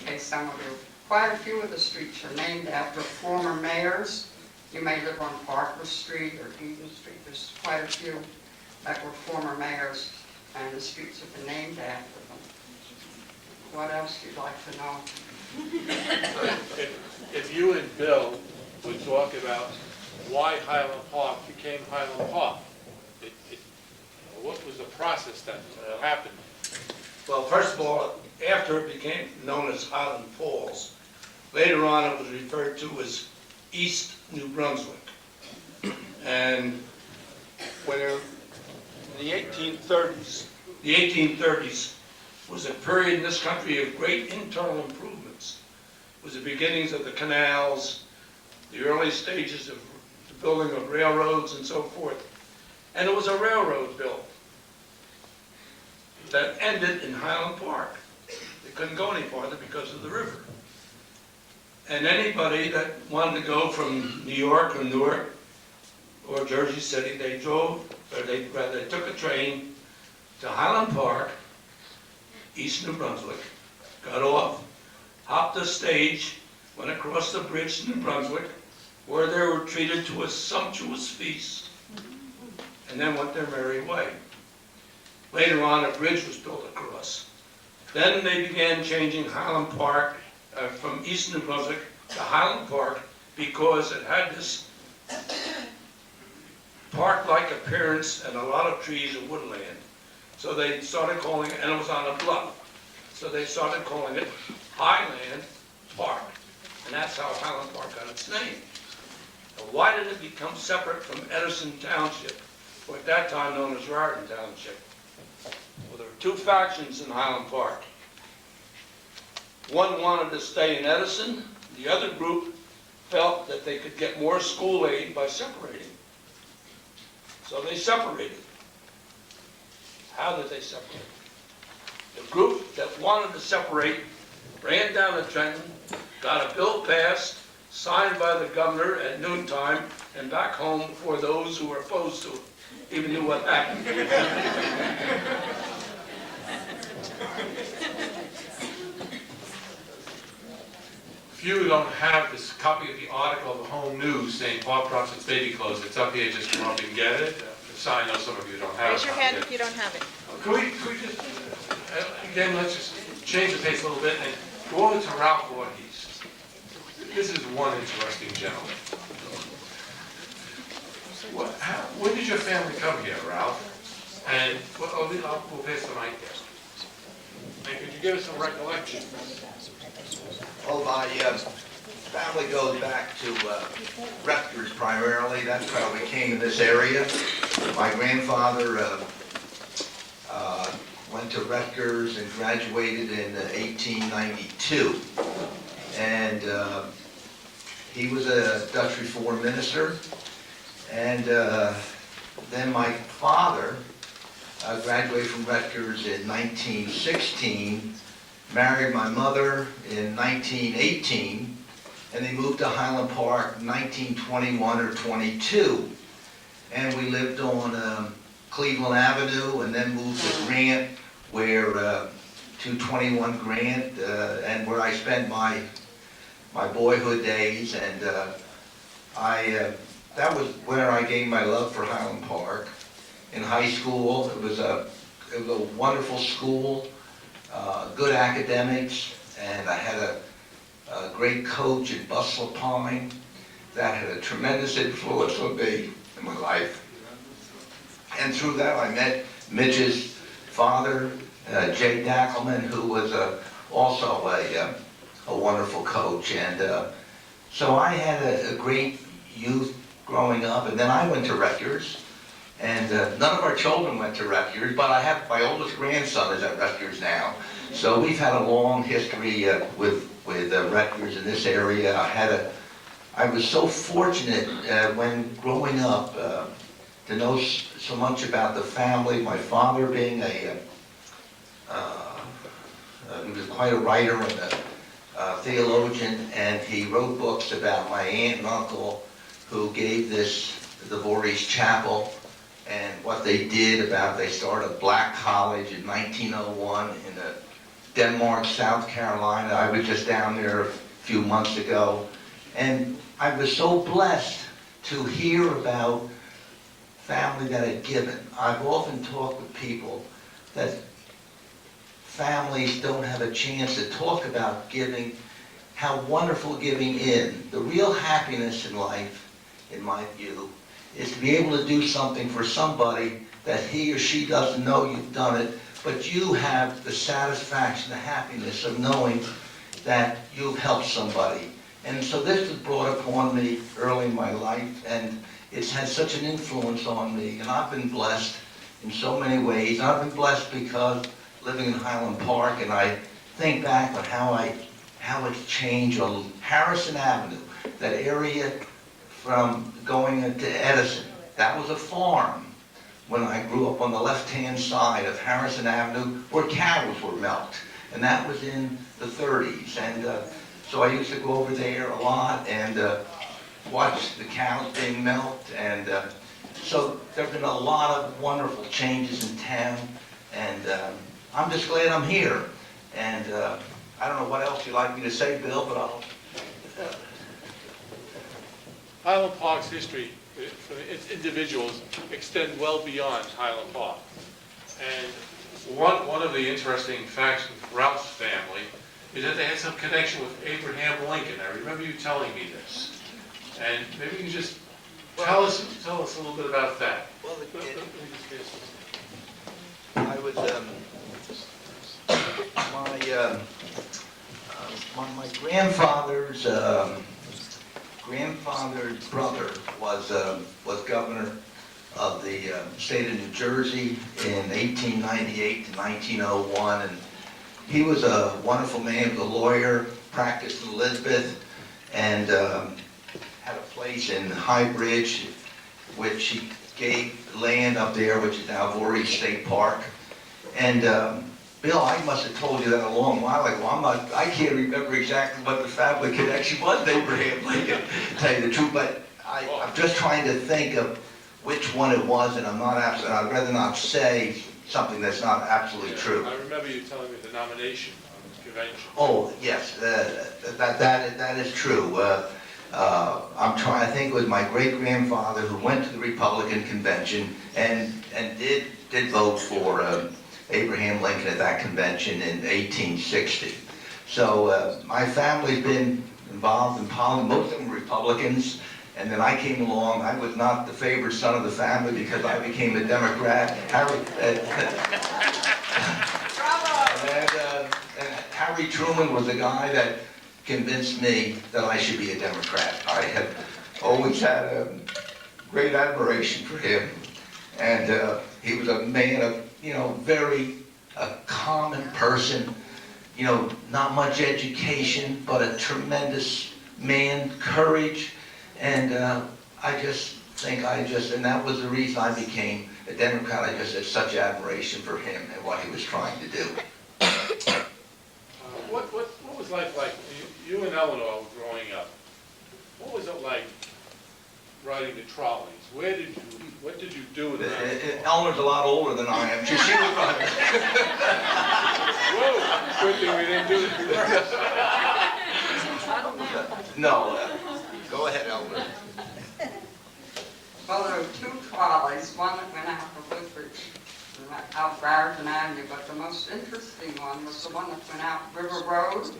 Okay, some of you, quite a few of the streets are named after former mayors. You may live on Parker Street or Eden Street. There's quite a few that were former mayors, and the streets have been named after them. What else do you like to know? If you and Bill would talk about why Highland Park became Highland Park, what was the process that happened? Well, first of all, after it became known as Highland Falls, later on it was referred to as East New Brunswick. And when in the 1830s was a period in this country of great internal improvements. It was the beginnings of the canals, the early stages of the building of railroads and so forth. And it was a railroad built that ended in Highland Park. They couldn't go any farther because of the river. And anybody that wanted to go from New York or Newark or Jersey City, they took a train to Highland Park, East New Brunswick, got off, hopped the stage, went across the bridge to New Brunswick, where they were treated to a sumptuous feast, and then went their merry way. Later on, a bridge was built across. Then they began changing Highland Park from East New Brunswick to Highland Park because it had this park-like appearance and a lot of trees and woodland. So they started calling it, and it was on a bluff, so they started calling it Highland Park. And that's how Highland Park got its name. Now, why did it become separate from Edison Township, or at that time known as Raritan Township? Well, there were two factions in Highland Park. One wanted to stay in Edison. The other group felt that they could get more school aid by separating. So they separated. How did they separate? The group that wanted to separate ran down to Trenton, got a bill passed, signed by the governor at noontime, and back home before those who were opposed to it even knew what happened. If you don't have this copy of the article of the Home News saying Park Prospects baby clothes, it's up here, just come up and get it. So I know some of you don't have it. Raise your hand if you don't have it. Can we just, again, let's just change the pace a little bit and go over to Ralph Voorhees. This is one interesting gentleman. When did your family come here, Ralph? And we'll pass the mic there. And could you give us some recollection? Well, my family goes back to Rutgers primarily. That's how we came to this area. My grandfather went to Rutgers and graduated in 1892. And he was a Dutch Reform minister. And then my father graduated from Rutgers in 1916, married my mother in 1918, and they moved to Highland Park in 1921 or 22. And we lived on Cleveland Avenue and then moved to Grant, where 221 Grant, and where I spent my boyhood days. And that was where I gained my love for Highland Park. In high school, it was a wonderful school, good academics, and I had a great coach in Bus Lapine that had a tremendous influence on me in my life. And through that, I met Mitch's father, Jay Dackelman, who was also a wonderful coach. And so I had a great youth growing up, and then I went to Rutgers. And none of our children went to Rutgers, but I have my oldest grandson is at Rutgers now. So we've had a long history with Rutgers in this area. I was so fortunate when growing up to know so much about the family. My father being he was quite a writer and a theologian, and he wrote books about my aunt and uncle who gave the Voorhees Chapel. And what they did they started a black college in 1901 in Denmark, South Carolina. I was just down there a few months ago. And I was so blessed to hear about family that had given. I've often talked with people that families don't have a chance to talk about giving, how wonderful giving is. The real happiness in life, in my view, is to be able to do something for somebody that he or she doesn't know you've done it, but you have the satisfaction, the happiness of knowing that you've helped somebody. And so this was brought upon me early in my life, and it's had such an influence on me, and I've been blessed in so many ways. And I've been blessed because living in Highland Park, and I think back on how it's changed on Harrison Avenue, that area from going into Edison. That was a farm when I grew up on the left-hand side of Harrison Avenue where cows were milked, and that was in the 30s. And so I used to go over there a lot and watch the cows being milked. And so there have been a lot of wonderful changes in town, and I'm just glad I'm here. And I don't know what else you'd like me to say, Bill, but I'll... Highland Park's history for individuals extend well beyond Highland Park. And one of the interesting facts with Ralph's family is that they had some connection with Abraham Lincoln. I remember you telling me this. And maybe you can just tell us a little bit about that. Well, my grandfather's brother was governor of the state of New Jersey in 1898 to 1901, and he was a wonderful man. He was a lawyer, practiced in Elizabeth, and had a place in High Bridge, which he gave land up there, which is now Voorhees State Park. And Bill, I must have told you that a long while ago. I can't remember exactly what the family connection was to Abraham Lincoln, to tell you the truth, but I'm just trying to think of which one it was, and I'm not absolutely, I'd rather not say something that's not absolutely true. I remember you telling me the nomination on the convention. Oh, yes, that is true. I'm trying to think it was my great-grandfather who went to the Republican convention and did vote for Abraham Lincoln at that convention in 1860. So my family's been involved in politics. Most of them were Republicans, and then I came along. I was not the favorite son of the family because I became a Democrat. Harry Truman was the guy that convinced me that I should be a Democrat. I had always had a great admiration for him, and he was a man of, very common person, not much education, but a tremendous man, courage, and I just think and that was the reason I became a Democrat. I just had such admiration for him and what he was trying to do. What was life like? You and Eleanor were growing up. What was it like riding the trolleys? What did you do with that? Eleanor's a lot older than I am. She was running. Whoa! Good thing we didn't do it. No, go ahead, Eleanor. Well, there were two trolleys, one that went out to Woodbridge, out Raritan Avenue, but the most interesting one was the one that went out River Road,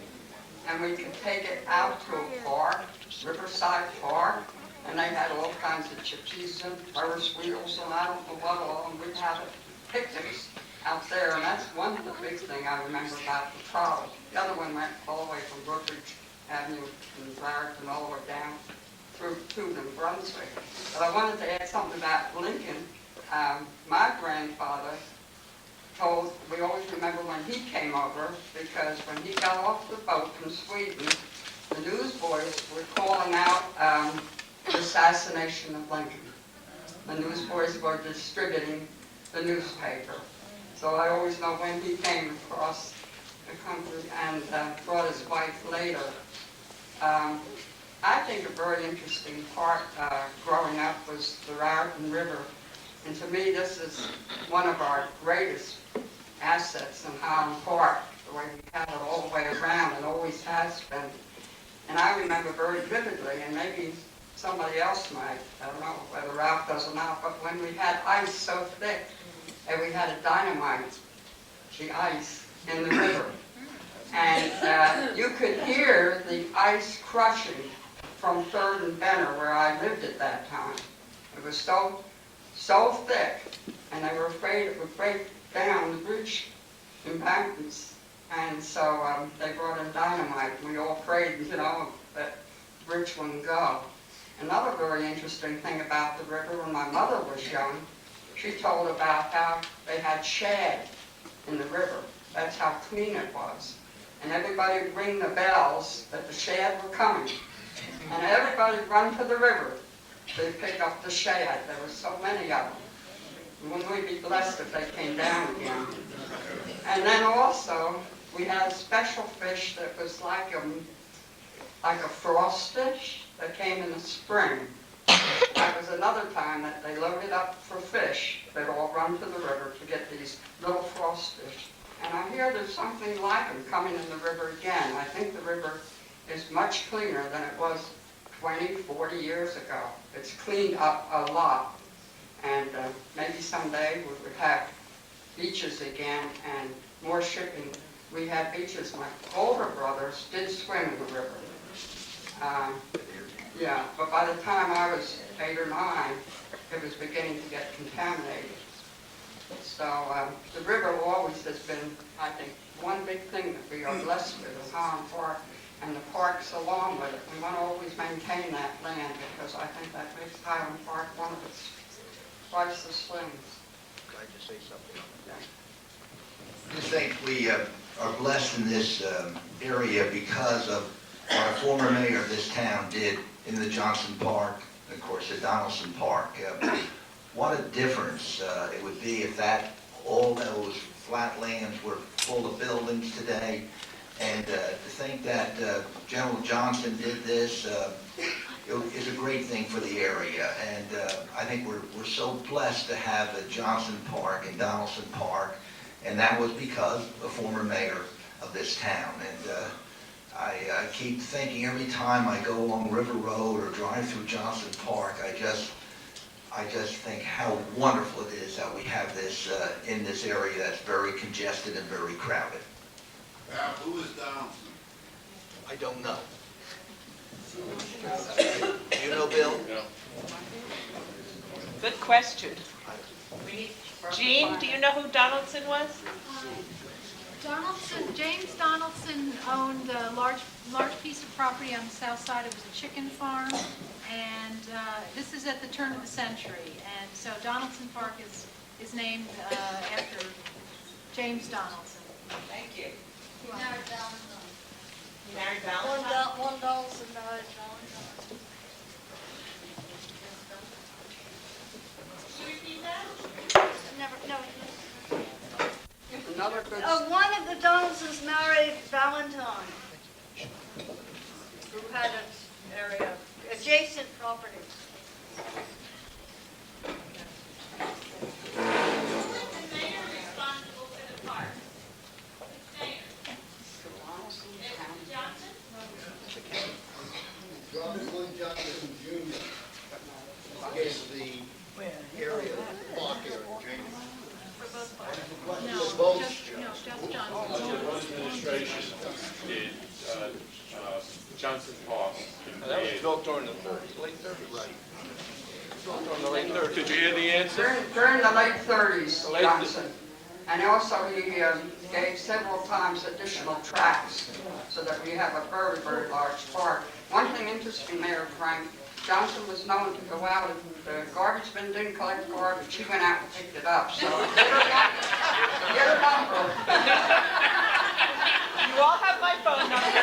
and we could take it out to a park, Riverside Park, and they had all kinds of chippies and Ferris wheels and I don't know what all, and we'd have picnics out there, and that's one of the big thing I remember about the trolley. The other one went all the way from Woodbridge Avenue and Raritan all the way down through to New Brunswick. But I wanted to add something about Lincoln. My grandfather we always remember when he came over, because when he got off the boat from Sweden, the newsboys were calling out the assassination of Lincoln. The newsboys were distributing the newspaper. So I always know when he came across the country and brought his wife later. I think a very interesting part growing up was the Raritan River. And to me, this is one of our greatest assets in Highland Park, the way we had it all the way around and always has been. And I remember very vividly, and maybe somebody else might, I don't know whether Ralph does or not, but when we had ice so thick and we had to dynamite the ice in the river. And you could hear the ice crushing from 3rd and Benner, where I lived at that time. It was so thick, and they were afraid it would break down the bridge embankments. And so they brought in dynamite, and we all prayed, that the bridge wouldn't go. Another very interesting thing about the river, when my mother was young, she told about how they had shad in the river. That's how clean it was. And everybody would ring the bells that the shad were coming. And everybody would run to the river to pick up the shad. There were so many of them. Wouldn't we be blessed if they came down again? And then also, we had a special fish that was like a frost fish that came in the spring. That was another time that they loaded up for fish. They'd all run to the river to get these little frost fish. And I hear there's something like them coming in the river again. I think the river is much cleaner than it was 20, 40 years ago. It's cleaned up a lot. And maybe someday we would have beaches again and more shipping. We had beaches. My older brothers did swim in the river. Yeah, but by the time I was 8 or 9, it was beginning to get contaminated. So the river always has been, I think, one big thing that we are blessed with in Highland Park, and the parks along with it. We want to always maintain that land because I think that makes Highland Park one of its priceless things. Can I just say something? Yeah. I just think we are blessed in this area because of what our former mayor of this town did in the Johnson Park, and of course the Donaldson Park. What a difference it would be if all those flat lands were full of buildings today. And to think that General Johnson did this is a great thing for the area. And I think we're so blessed to have the Johnson Park and Donaldson Park, and that was because of the former mayor of this town. And I keep thinking every time I go along River Road or drive through Johnson Park, I just think how wonderful it is that we have this in this area that's very congested and very crowded. Who is Donaldson? I don't know. Do you know, Bill? No. Good question. Jean, do you know who Donaldson was? James Donaldson owned a large piece of property on the south side. It was a chicken farm, and this is at the turn of the century. And so Donaldson Park is named after James Donaldson. Thank you. He married Valentine. You married Valentine? One Donaldson married Valentine. Can you repeat that? No. Another good, One of the Donaldsons married Valentine, who had an area, adjacent property. The mayor responsible for the park. The mayor. Johnson? John Johnson Jr. gave the area, park area. No, just Johnson. Administration did Johnson Park. That was built during the 30s, late 30s. Right. Built during the late 30s. Did you hear the answer? during the late 30s, Late- Johnson. And also he gave several times additional tracks so that we have a very, very large park. One thing interesting there, Frank, Johnson was known to go out and the garbage bin didn't collect garbage. He went out and picked it up. So get a number. You all have my phone number.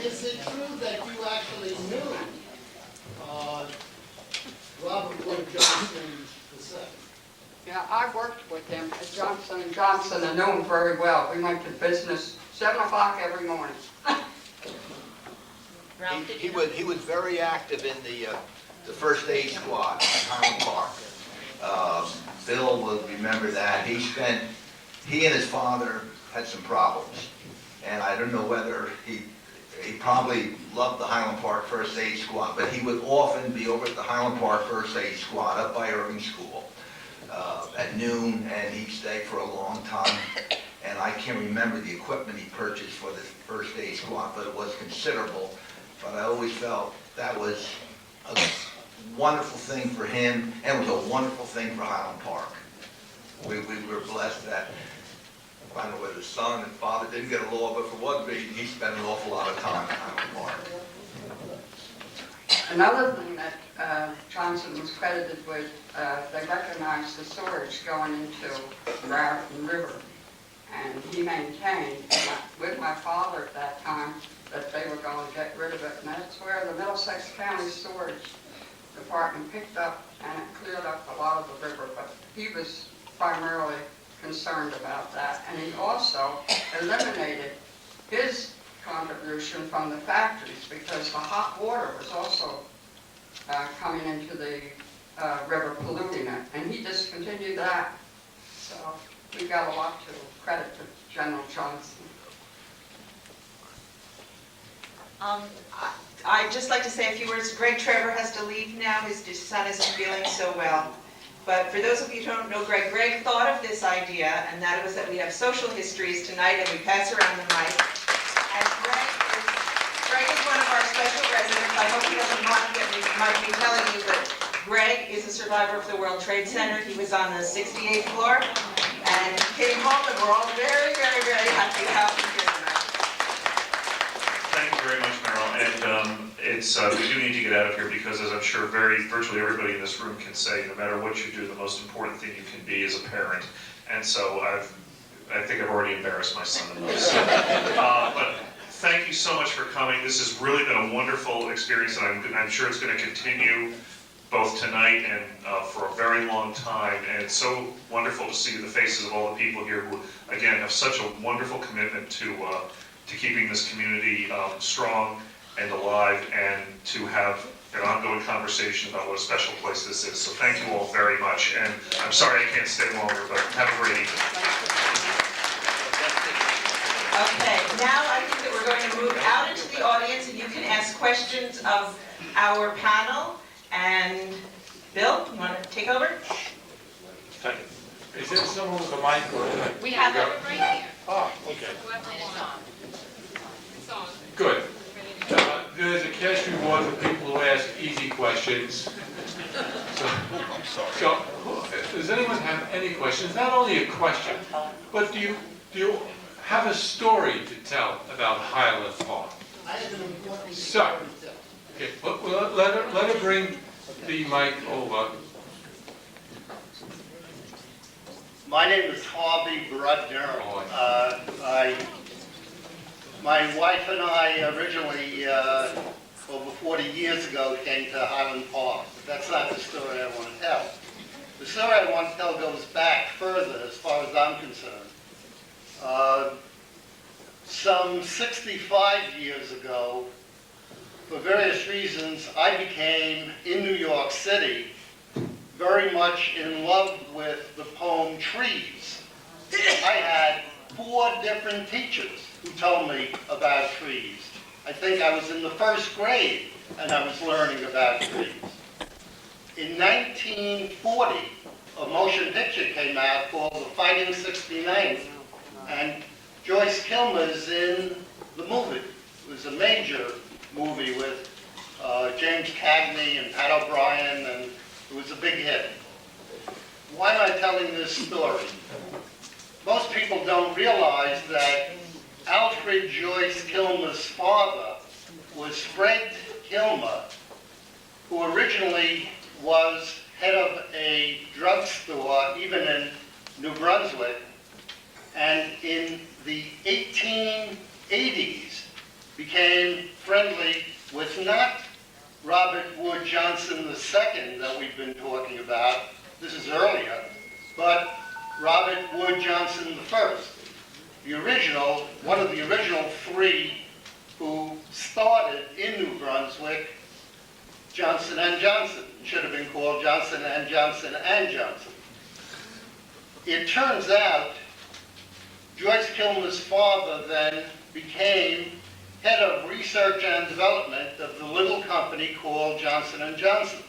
Is it true that you actually knew Robert Wood Johnson II? Yeah, I worked with him at Johnson & Johnson and knew him very well. We went to business 7 o'clock every morning. Ralph, did He you know? was very active in the first aid squad in Highland Park. Bill will remember that. He and his father had some problems. And I don't know whether he probably loved the Highland Park First Aid Squad, but he would often be over at the Highland Park First Aid Squad up by Irving School at noon, and he'd stay for a long time. And I can't remember the equipment he purchased for the First Aid Squad, but it was considerable. But I always felt that was a wonderful thing for him, and it was a wonderful thing for Highland Park. We were blessed that, I don't know whether the son and father didn't get along, but for one reason, he spent an awful lot of time at Highland Park. Another thing that Johnson was credited with, they recognized the sewage going into Raritan River. And he maintained with my father at that time that they were going to get rid of it. And that's where the Middlesex County Storage Department picked up and it cleared up a lot of the river. But he was primarily concerned about that. And he also eliminated his contribution from the factories because the hot water was also coming into the river, polluting it. And he discontinued that. So we got a lot to credit to General Johnson. I'd just like to say a few words. Greg Trevor has to leave now. His son isn't feeling so well. But for those of you who don't know Greg thought of this idea, and that was that we have social histories tonight and we pass around the mic. And Greg is one of our special residents. I hope he doesn't mind me telling you that Greg is a survivor of the World Trade Center. He was on the 68th floor and came home, and we're all very, very, very happy to have him here tonight. Thank you very much, Meryl. And we do need to get out of here because, as I'm sure virtually everybody in this room can say, no matter what you do, the most important thing you can be is a parent. And so I think I've already embarrassed my son enough. So, but thank you so much for coming. This has really been a wonderful experience, and I'm sure it's going to continue both tonight and for a very long time. And it's so wonderful to see the faces of all the people here who, again, have such a wonderful commitment to keeping this community strong and alive, and to have an ongoing conversation about what a special place this is. So thank you all very much. And I'm sorry I can't stay longer, but have a great evening. Okay, now I think that we're going to move out into the audience, and you can ask questions of our panel. And Bill, you want to take over? Is there someone with a mic? We have it right here. Oh, okay. It's on. It's on. Good. There's a cash reward for people who ask easy questions. So, does anyone have any questions? Not only a question, but do you have a story to tell about Highland Park? I have an important Sir. Okay, well, let her bring the mic over. My name is Harvey Brudner. My wife and I originally, over 40 years ago, came to Highland Park. But that's not the story I want to tell. The story I want to tell goes back further, as far as I'm concerned. Some 65 years ago, for various reasons, I became, in New York City, very much in love with the poem Trees. I had 4 different teachers who told me about trees. I think I was in the 1st grade and I was learning about trees. In 1940, a motion picture came out called The Fighting 69, and Joyce Kilmer's in the movie. It was a major movie with James Cagney and Pat O'Brien, and it was a big hit. Why am I telling this story? Most people don't realize that Alfred Joyce Kilmer's father was Fred Kilmer, who originally was head of a drugstore, even in New Brunswick, and in the 1880s became friendly with not Robert Wood Johnson II that we've been talking about, this is earlier, but Robert Wood Johnson I, the original, one of the original 3 who started in New Brunswick, Johnson & Johnson. It should have been called Johnson & Johnson & Johnson. it turns out Joyce Kilmer's father then became head of research and development of the little company called Johnson & Johnson.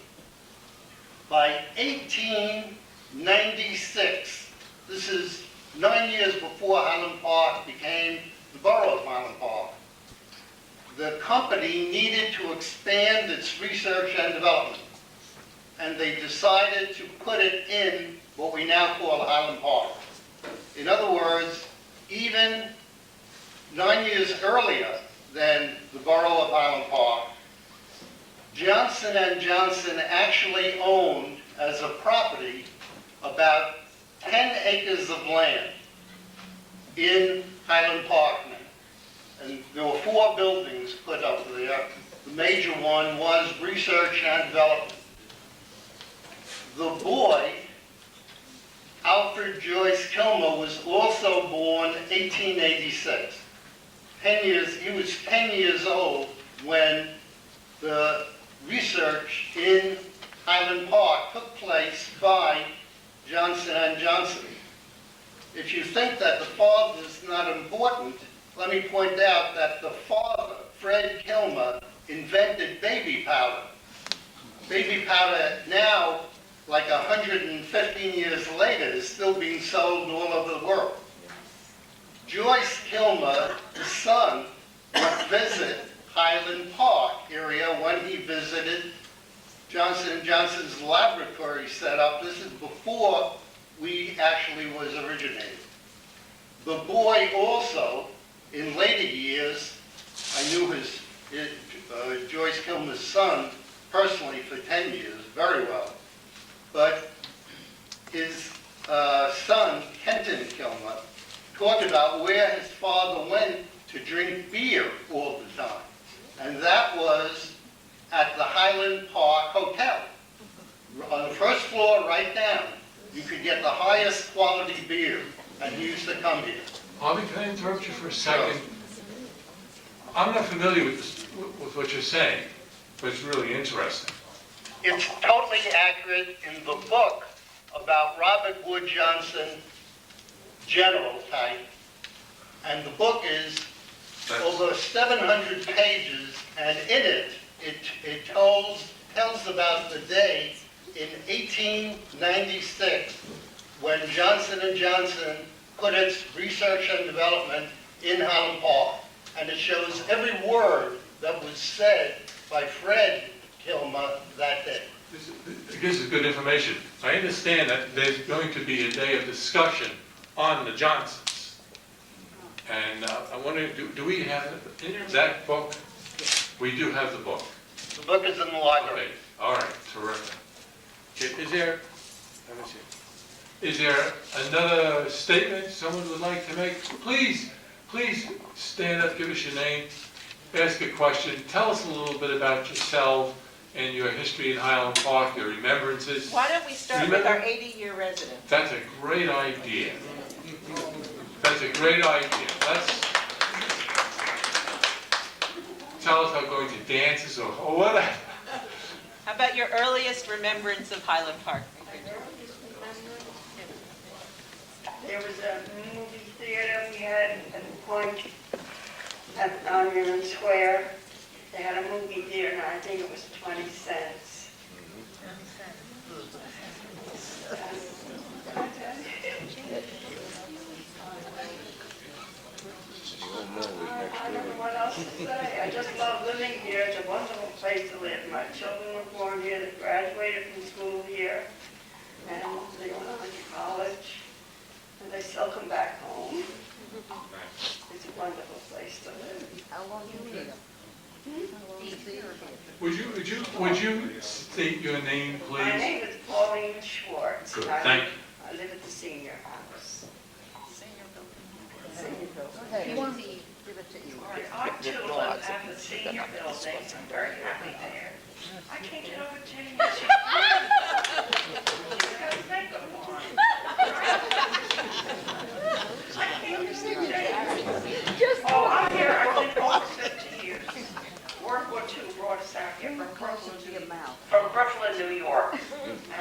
By 1896, this is 9 years before Highland Park became the borough of Highland Park, the company needed to expand its research and development, and they decided to put it in what we now call Highland Park. In other words, even 9 years earlier than the borough of Highland Park, Johnson & Johnson actually owned as a property about 10 acres of land in Highland Park now. And there were 4 buildings put up there. The major one was research and development. The boy, Alfred Joyce Kilmer, was also born 1886. He was 10 years old when the research in Highland Park took place by Johnson & Johnson. If you think that the father is not important, let me point out that the father, Fred Kilmer, invented baby powder. Baby powder now, like 115 years later, is still being sold all over the world. Joyce Kilmer, the son, would visit Highland Park area when he visited Johnson & Johnson's laboratory setup. This is before we actually was originated. The boy also, in later years, I knew Joyce Kilmer's son personally for 10 years, very well. But his son, Kenton Kilmer, talked about where his father went to drink beer all the time. And that was at the Highland Park Hotel. On the first floor, right down, you could get the highest quality beer, and he used to come here. Harvey, can I interrupt you for a second? I'm not familiar with what you're saying, but it's really interesting. It's totally accurate in the book about Robert Wood Johnson, general type, and the book is over 700 pages, and in it tells about the day in 1896 when Johnson & Johnson put its research and development in Highland Park, and it shows every word that was said by Fred Kilmer that day. This is good information. I understand that there's going to be a day of discussion on the Johnsons. And I wonder, do we have that book? We do have the book. The book is in the library. Okay, all right, terrific. Okay, is there another statement someone would like to make? Please stand up, give us your name, ask a question, tell us a little bit about yourself and your history in Highland Park, your remembrances. Why don't we start with our 80-year resident? That's a great idea. That's a great idea. Tell us about going to dances or whatever. How about your earliest remembrance of Highland Park? There was a movie theater we had at the point on Union Square. They had a movie theater, and I think it was 20 cents. I don't know what else to say. I just love living here. It's a wonderful place to live. My children were born here. They graduated from school here. And they went on to college. And they still come back home. It's a wonderful place to live. How long you need them? Would you state your name, please? My name is Pauline Schwartz. Good, and thank you. I live at the senior house. Senior building. You want me to give it to you? Our children have the senior building. I'm very happy there. I can't get over 10 years. You gotta think of one. I can't just think of it. Oh, I'm here, I've been over 50 years. World War II brought us out here from Brooklyn, New York.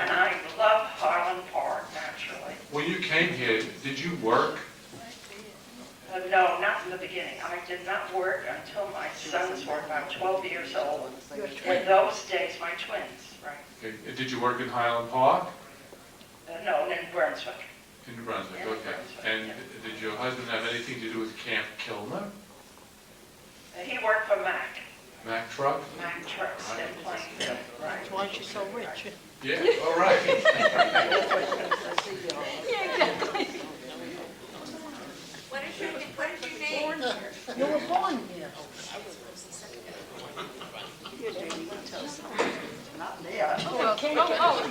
And I love Highland Park, naturally. When you came came here, did you work? No, not in the beginning. I did not work until my sons were about 12 years old. In those days, my twins, right? Okay. Did you work in Highland Park? No, in Brunswick. In New Brunswick, In okay. Brunswick, And yeah. did your husband have anything to do with Camp Kilmer? He worked for Mack Truck? Trucks in Plainfield, right? That's why she's so rich. Yeah, all right. What is your name? You were born here. Not there.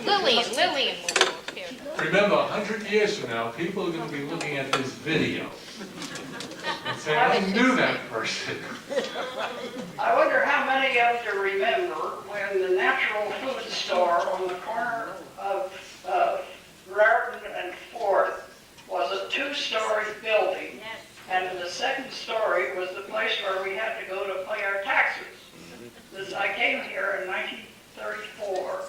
Lillian. Remember, 100 years from now, people are going to be looking at this video and say, I knew that person. I wonder how many of you remember when the natural food store on the corner of Raritan and 4th was a 2-story building, and the second story was the place where we had to go to pay our taxes. I came here in 1934.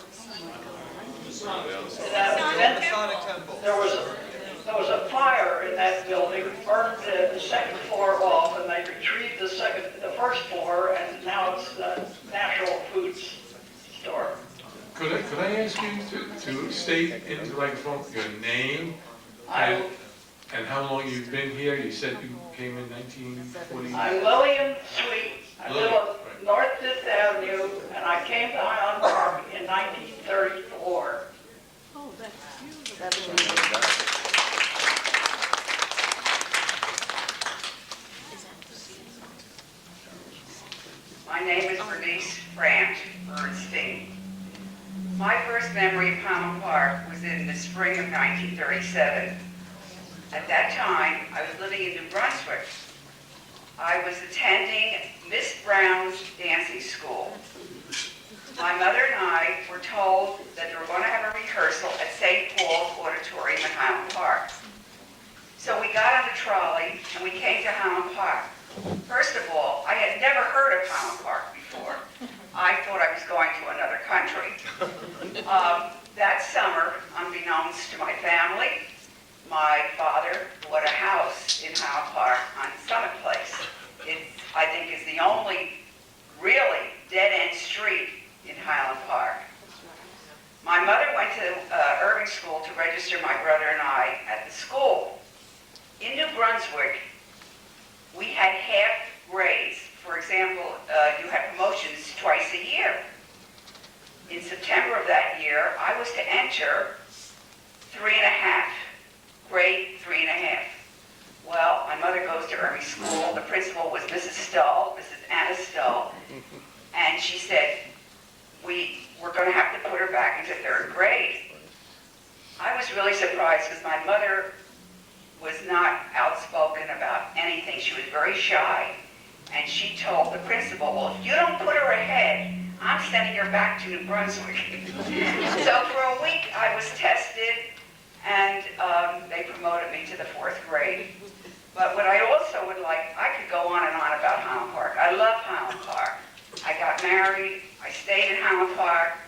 There was a fire in that building, burned the second floor off, and they retrieved the first floor, and now it's the natural foods store. Could I ask you to state into the microphone your name and how long you've been here? You said you came in 1940. I'm Lillian Sweet. I live on North Fifth Avenue, and I came to Highland Park in 1934. Oh, that's beautiful. My name is Bernice Brandt Bernstein. My first memory of Highland Park was in the spring of 1937. At that time, I was living in New Brunswick. I was attending Miss Brown's dancing school. My mother and I were told that they were going to have a rehearsal at St. Paul's Auditorium in Highland Park. So we got on the trolley and we came to Highland Park. First of all, I had never heard of Highland Park before. I thought I was going to another country. That summer, unbeknownst to my family, my father bought a house in Highland Park on Summit Place. It, I think, is the only really dead-end street in Highland Park. My mother went to Irving School to register my brother and I at the school. In New Brunswick, we had half grades. For example, you had promotions twice a year. In September of that year, I was to enter 3.5, grade 3.5. Well, my mother goes to Irving School. The principal was Mrs. Stull, Mrs. Anna Stull, and she said, we were going to have to put her back into 3rd grade. I was really surprised because my mother was not outspoken about anything. She was very shy. And she told the principal, well, if you don't put her ahead, I'm sending her back to New Brunswick. So for a week, I was tested, and they promoted me to the 4th grade. But what I also would like, I could go on and on about Highland Park. I love Highland Park. I got married. I stayed in Highland Park.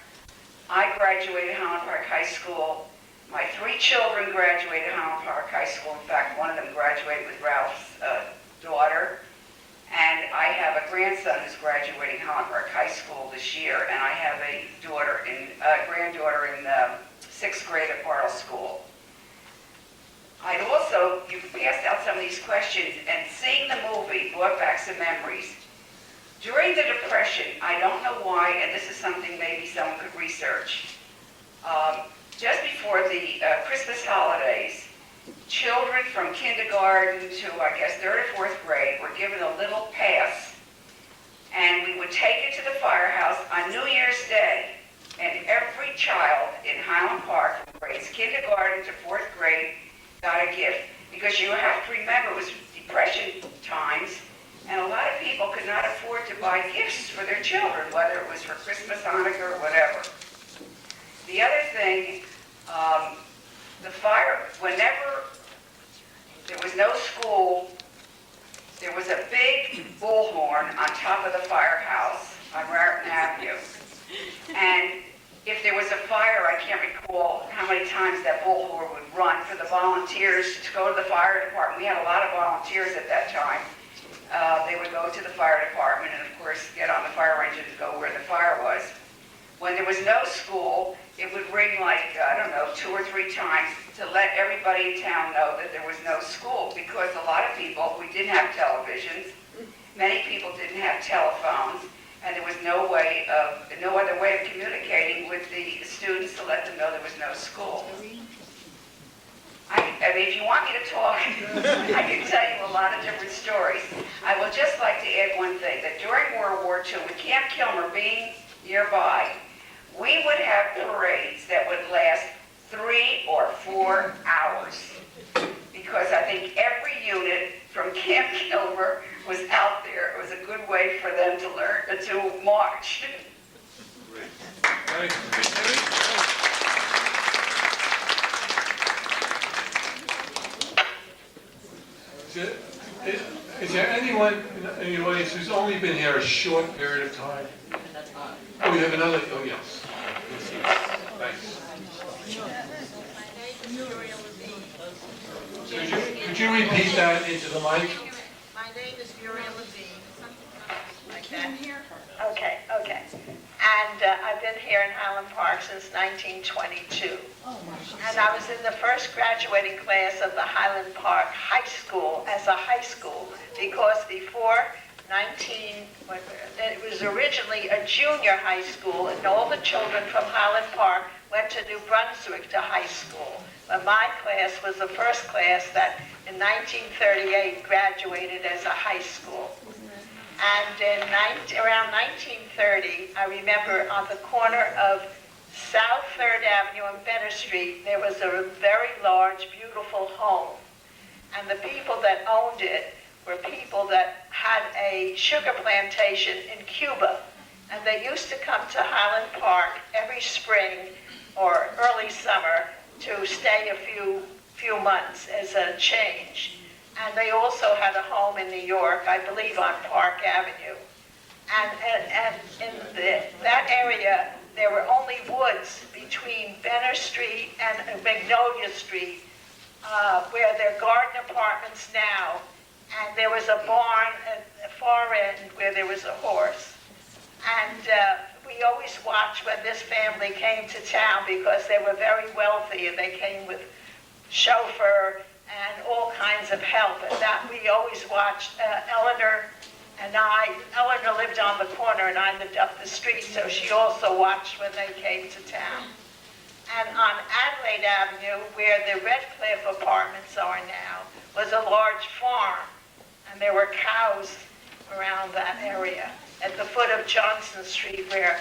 I graduated Highland Park High School. My 3 children graduated Highland Park High School. In fact, one of them graduated with Ralph's daughter. And I have a grandson who's graduating Highland Park High School this year, and I have a granddaughter in 6th grade at Bartle School. I'd also, you've asked out some of these questions, and seeing the movie brought back some memories. During the Depression, I don't know why, and this is something maybe someone could research, just before the Christmas holidays, children from kindergarten to, I guess, 3rd or 4th grade were given a little pass, and we would take it to the firehouse on New Year's Day, and every child in Highland Park from grades kindergarten to 4th grade got a gift. Because you have to remember, it was Depression times, and a lot of people could not afford to buy gifts for their children, whether it was for Christmas, Hanukkah, or whatever. The other thing, the fire, whenever there was no school, there was a big bullhorn on top of the firehouse on Raritan Avenue. And if there was a fire, I can't recall how how many times that bullhorn would run for the volunteers to go to the fire department. We had a lot of volunteers at that time. They would go to the fire department and, of course, get on the fire engine to go where the fire was. When there was no school, it would ring like, I don't know, 2 or 3 times to let everybody in town know that there was no school, because a lot of people, we didn't have televisions, many people didn't have telephones, and there was no other way of communicating with the students to let them know there was no school. I mean, if you want me to talk, I can tell you a lot of different stories. I would just like to add one thing, that during World War II, with Camp Kilmer being nearby, we would have parades that would last 3 or 4 hours. Because I think every unit from Camp Kilmer was out there. It was a good way for them to learn to march. Is there anyone in the audience who's only been here a short period of time? Oh, we have another, oh, yes. Thanks. Could you repeat that into the mic? My name is Muriel Levine. Like that? Okay. And I've been here in Highland Park since 1922. And I was in the first graduating class of the Highland Park High School as a high school, because before it was originally a junior high school, and all the children from Highland Park went to New Brunswick to high school. But my class was the first class that in 1938 graduated as a high school. And around 1930, I remember on the corner of South 3rd Avenue and Benner Street, there was a very large, beautiful home. And the people that owned it were people that had a sugar plantation in Cuba. And they used to come to Highland Park every spring or early summer to stay a few months as a change. And they also had a home in New York, I believe on Park Avenue. And in that area, there were only woods between Benner Street and Magnolia Street, where there are garden apartments now. And there was a barn at the far end where there was a horse. And we always watched when this family came to town, because they were very wealthy and they came with chauffeur and all kinds of help. And that we always watched. Eleanor and Eleanor lived on the corner and I lived up the street, so she also watched when they came to town. And on Adelaide Avenue, where the Redcliffe apartments are now, was a large farm. And there were cows around that area. At the foot of Johnson Street, where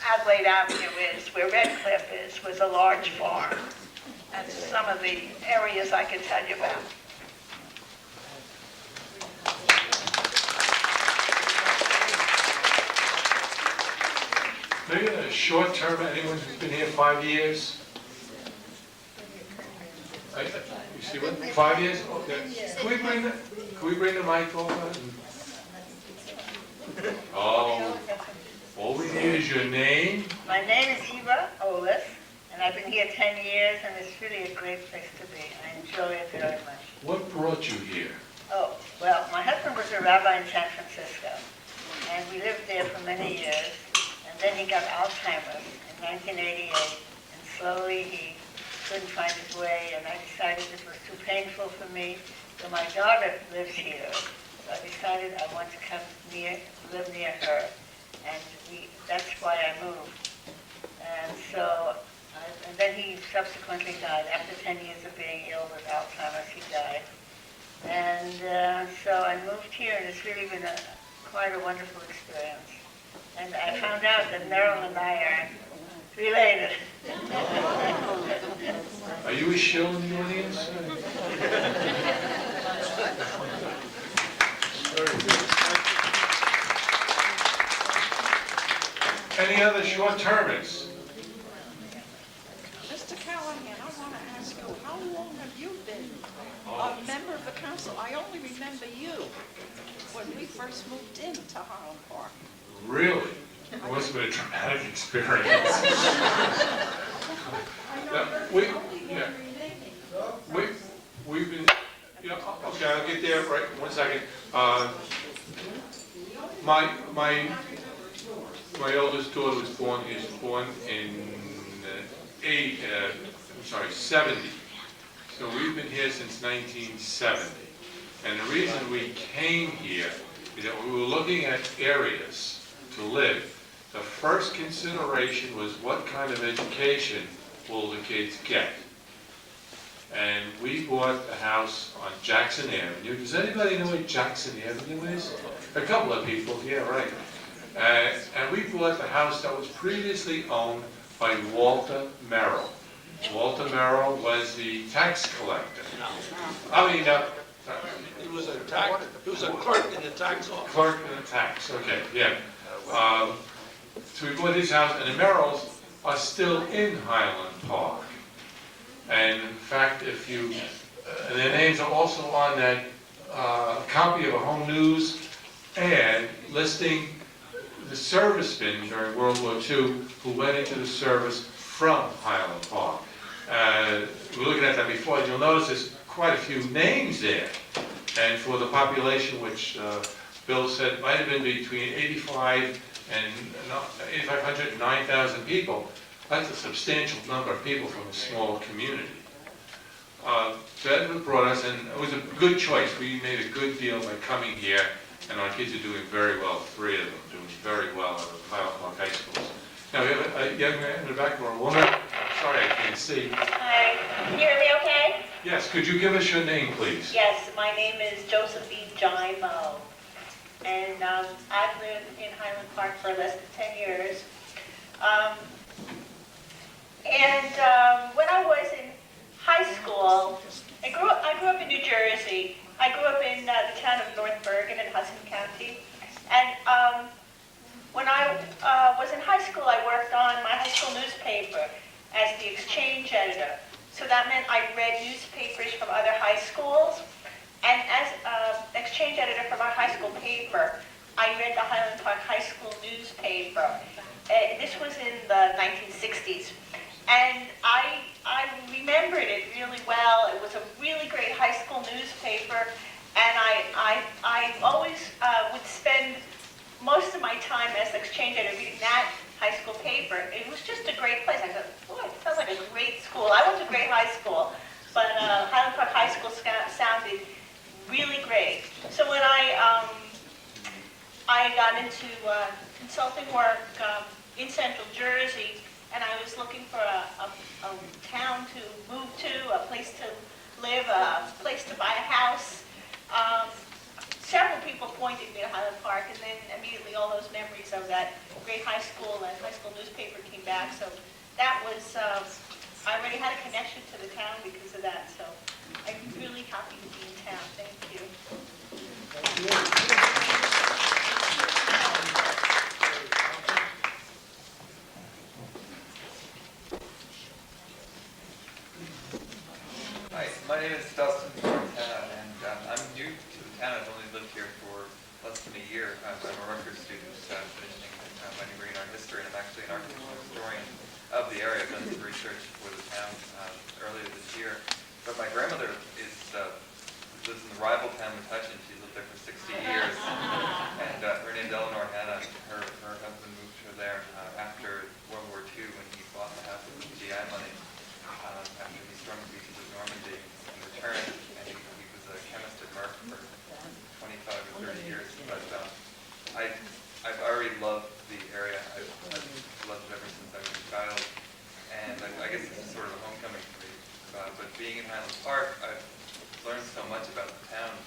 Adelaide Avenue is, where Redcliffe is, was a large farm. That's some of the areas I can tell you about. Maybe a short term, anyone who's been here 5 years? You see what, 5 years? Okay. Can we bring the mic over? Oh, all we need is your name. My name is Eva Olis, and I've been here 10 years, and it's really a great place to be. I enjoy it very much. What brought you here? Oh, well, my husband was a rabbi in San Francisco, and we lived there for many years, and then he got Alzheimer's in 1988, and slowly he couldn't find his way, and I decided it was too painful for me. So my daughter lives here, so I decided I want to come live near her, and that's why I moved. And so, and then he subsequently died. After 10 years of being ill with Alzheimer's, he died. And so I moved here, and it's really been quite a wonderful experience. And I found out that Merrill and I are related. Are you a show in the audience? Any other short-termers? Mr. Callahan, I want to ask you, how long have you been a member of the council? I only remember you when we first moved into Highland Park. Really? It must have been a traumatic experience. I We've been, okay, I'll get there, right, 1 second. My eldest daughter is born in 70. So we've been here since 1970. And the reason we came here is that we were looking at areas to live. The first consideration was what kind of education will the kids get? And we bought a house on Jackson Avenue. Does anybody know what Jackson Avenue is? A couple of people, yeah, right. And we bought the house that was previously owned by Walter Merrill. Walter Merrill was the tax collector. He was a clerk in the tax office. Clerk in the tax, okay, yeah. So we bought his house, and the Merrills are still in Highland Park. And in fact, if you, their names are also on that copy of a home news ad listing the servicemen during World War II who went into the service from Highland Park. We were looking at that before, you'll notice there's quite a few names there. And for the population, which Bill said might have been between 8,500 and 9,000 people, that's a substantial number of people from a small community. So that's what brought us, and it was a good choice. We made a good deal by coming here, and our kids are doing very well, 3 of them doing very well at the Highland Park High Schools. Now we have a young man in the back, or a woman. Sorry, I can't see. Hi, can you hear me okay? Yes, could you give us your name, please? Yes, my name is Josephine Jimo, and I've lived in Highland Park for less than 10 years. When I was in high school, I grew up in New Jersey. I grew up in the town of North Bergen in Hudson County. And when I was in high school, I worked on my high school newspaper as the exchange editor. So that meant I read newspapers from other high schools. And as exchange editor for my high school paper, I read the Highland Park High School newspaper. This was in the 1960s. And I remembered it really well. It was a really great high school newspaper. And I always would spend most of my time as exchange editor reading that high school paper. It was just a great place. I thought, boy, it sounds like a great school. I went to a great high school, but Highland Park High School sounded really great. So when I got into consulting work in Central Jersey, and I was looking for a town to move to, a place to live, a place to buy a house. Several people pointed me to Highland Park, and then immediately all those memories of that great high school and high school newspaper came back. So that was, I already had a connection to the town because of that. So I'm really happy to be in town. Thank you. Hi, my name is Dustin Montana, and I'm new to the town. I've only lived here for less than a year. I'm a Rutgers student finishing my degree in art history, and I'm actually an architectural historian of the area. I've done some research for the town earlier this year. But my grandmother lives in the rival town of Metuchen. She's lived there for 60 years. And her name's Eleanor Hanna. Her husband moved her there after World War II when he bought the house with GI money. After he stormed the beaches of Normandy and returned, and he was a chemist at Merck for 25 or 30 years. But I've already loved the area. I've loved it ever since I was a child, and I guess this is sort of a homecoming for me. But being in Highland Park, I've learned so much about the town,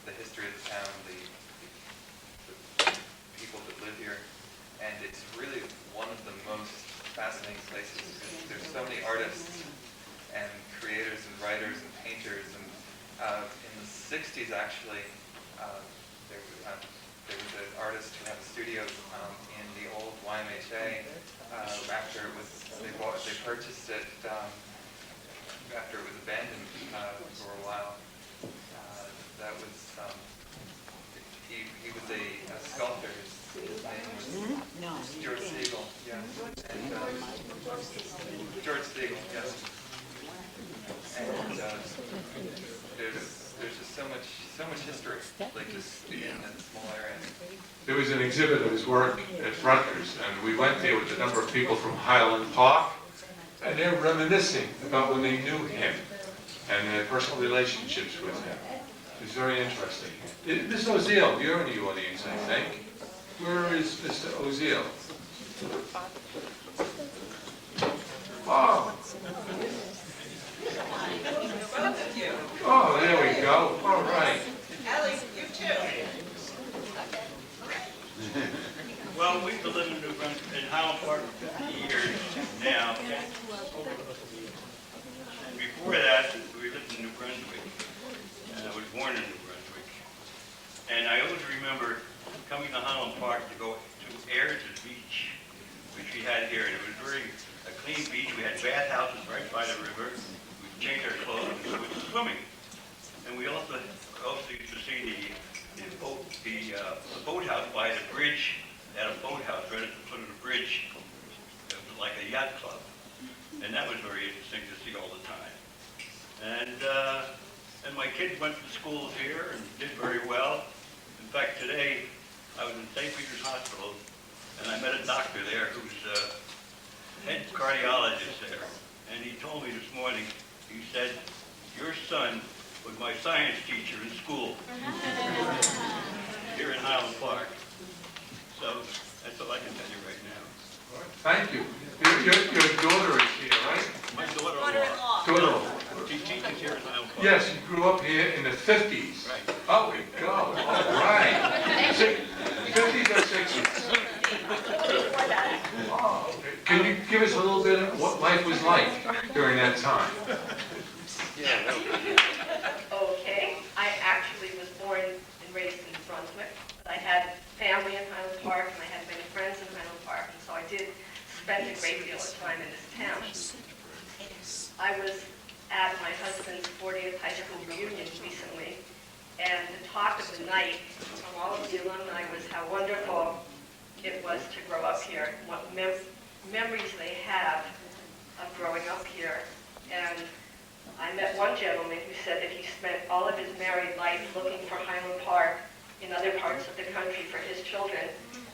the history of the town, the people that live here, and it's really one of the most fascinating places because there's so many artists and creators and writers and painters. And in the 60s, actually, there was an artist who had a studio in the old YMHA. After it was, they purchased it after it was abandoned for a while. That was he was a sculptor. His name was George Siegel. Yeah, and George Siegel. Yes. just being in a small area. There was an exhibit of his work at Rutgers, and we went there with a number of people from Highland Park, and they're reminiscing about when they knew him and their personal relationships with him. It was very interesting. Mr. Oziel, you're in the audience, I think. Where is Mr. Oziel? Oh. Oh, there we go. All right. Ellie, you too. Well, we've been living in New Brunswick, in Highland Park for 50 years now. And before that, we lived in New Brunswick. And I was born in New Brunswick. And I always remember coming to Highland Park to go to Ayers Beach, which we had here. And it was very a clean beach. We had bathhouses right by the river. We'd change our clothes and go swimming. And we also used to see the boathouse by the bridge. They had a boathouse right at the foot of the bridge. It was like a yacht club. And that was very interesting to see all the time. And my kids went to schools here and did very well. In fact, today I was in St. Peter's Hospital and I met a doctor there who's head cardiologist there. And he told me this morning, he said, your son was my science teacher in school here in Highland Park. So that's all I can tell you right now. Thank you. Your daughter is here, right? My daughter-in-law. Daughter-in-law. She teaches here in Highland Park. Yes, you grew up here in the 50s. Right. Oh, we go. All right. 50s or 60s? Oh, okay. Can you give us a little bit of what life was like during that time? Okay, I actually was born and raised in New Brunswick. I had family in Highland Park, and I had many friends in Highland Park, and so I did spend a great deal of time in this town. I was at my husband's 40th high school reunion recently, and the talk of the night from all of the alumni was how wonderful it was to grow up here, and what memories they have of growing up here. And I met one gentleman who said that he spent all of his married life looking for Highland Park in other parts of the country for his children,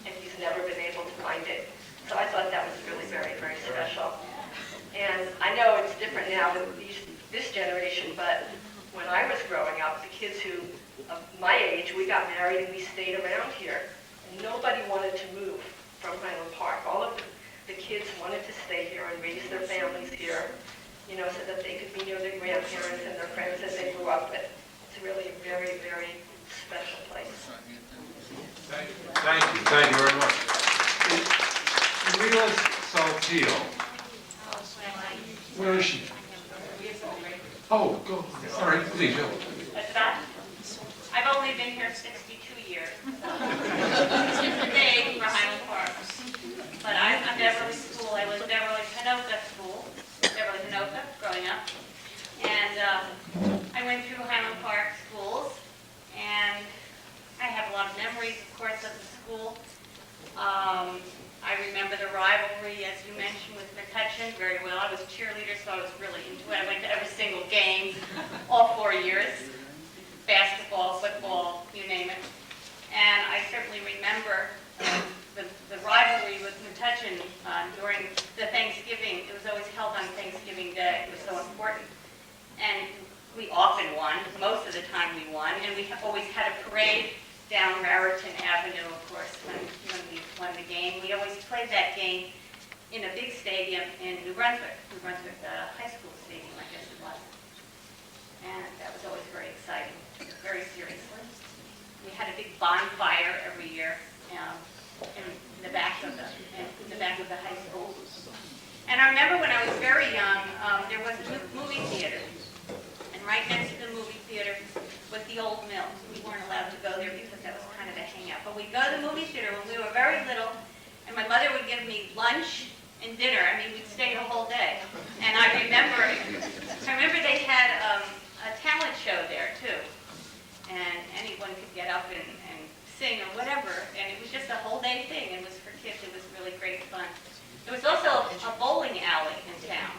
and he's never been able to find it. So I thought that was really very, very special. And I know it's different now with this generation, but when I was growing up, the kids who, of my age, we got married and we stayed around here. And nobody wanted to move from Highland Park. All of the kids wanted to stay here and raise their families here, you know, so that they could be near their grandparents and their friends that they grew up with. It's really a very, very special place. Thank you very much. Leela Saltillo. Where is she? Oh, go. All right, please go. What's that? I've only been here 62 years. It's big for Highland Park. But I'm Beverly School. I was Beverly Hanoka School, Beverly Hanoka, growing up. And I went through Highland Park schools, and I have a lot of memories, of course, of the school. I remember the rivalry, as you mentioned, with McCutcheon very well. I was a cheerleader, so I was really into it. I went to every single game, all 4 years, basketball, football, you name it. And I certainly remember the rivalry with McCutcheon during the Thanksgiving. It was always held on Thanksgiving Day. It was so important. And we often won. Most of the time we won. And we always had a parade down Raritan Avenue, of course, when we won the game. We always played that game in a big stadium in New Brunswick High School Stadium, I guess it was. And that was always very exciting, very seriously. We had a big bonfire every year in the back of the high school. And I remember when I was very young, there was a movie theater. And right next to the movie theater was the old mill. We weren't allowed to go there because that was kind of a hangout. But we'd go to the movie theater when we were very little, and my mother would give me lunch and dinner. I mean, we'd stay the whole day. And I remember they had a talent show there too. And anyone could get up and sing or whatever. And it was just a whole day thing. It was for kids. It was really great fun. There was also a bowling alley in town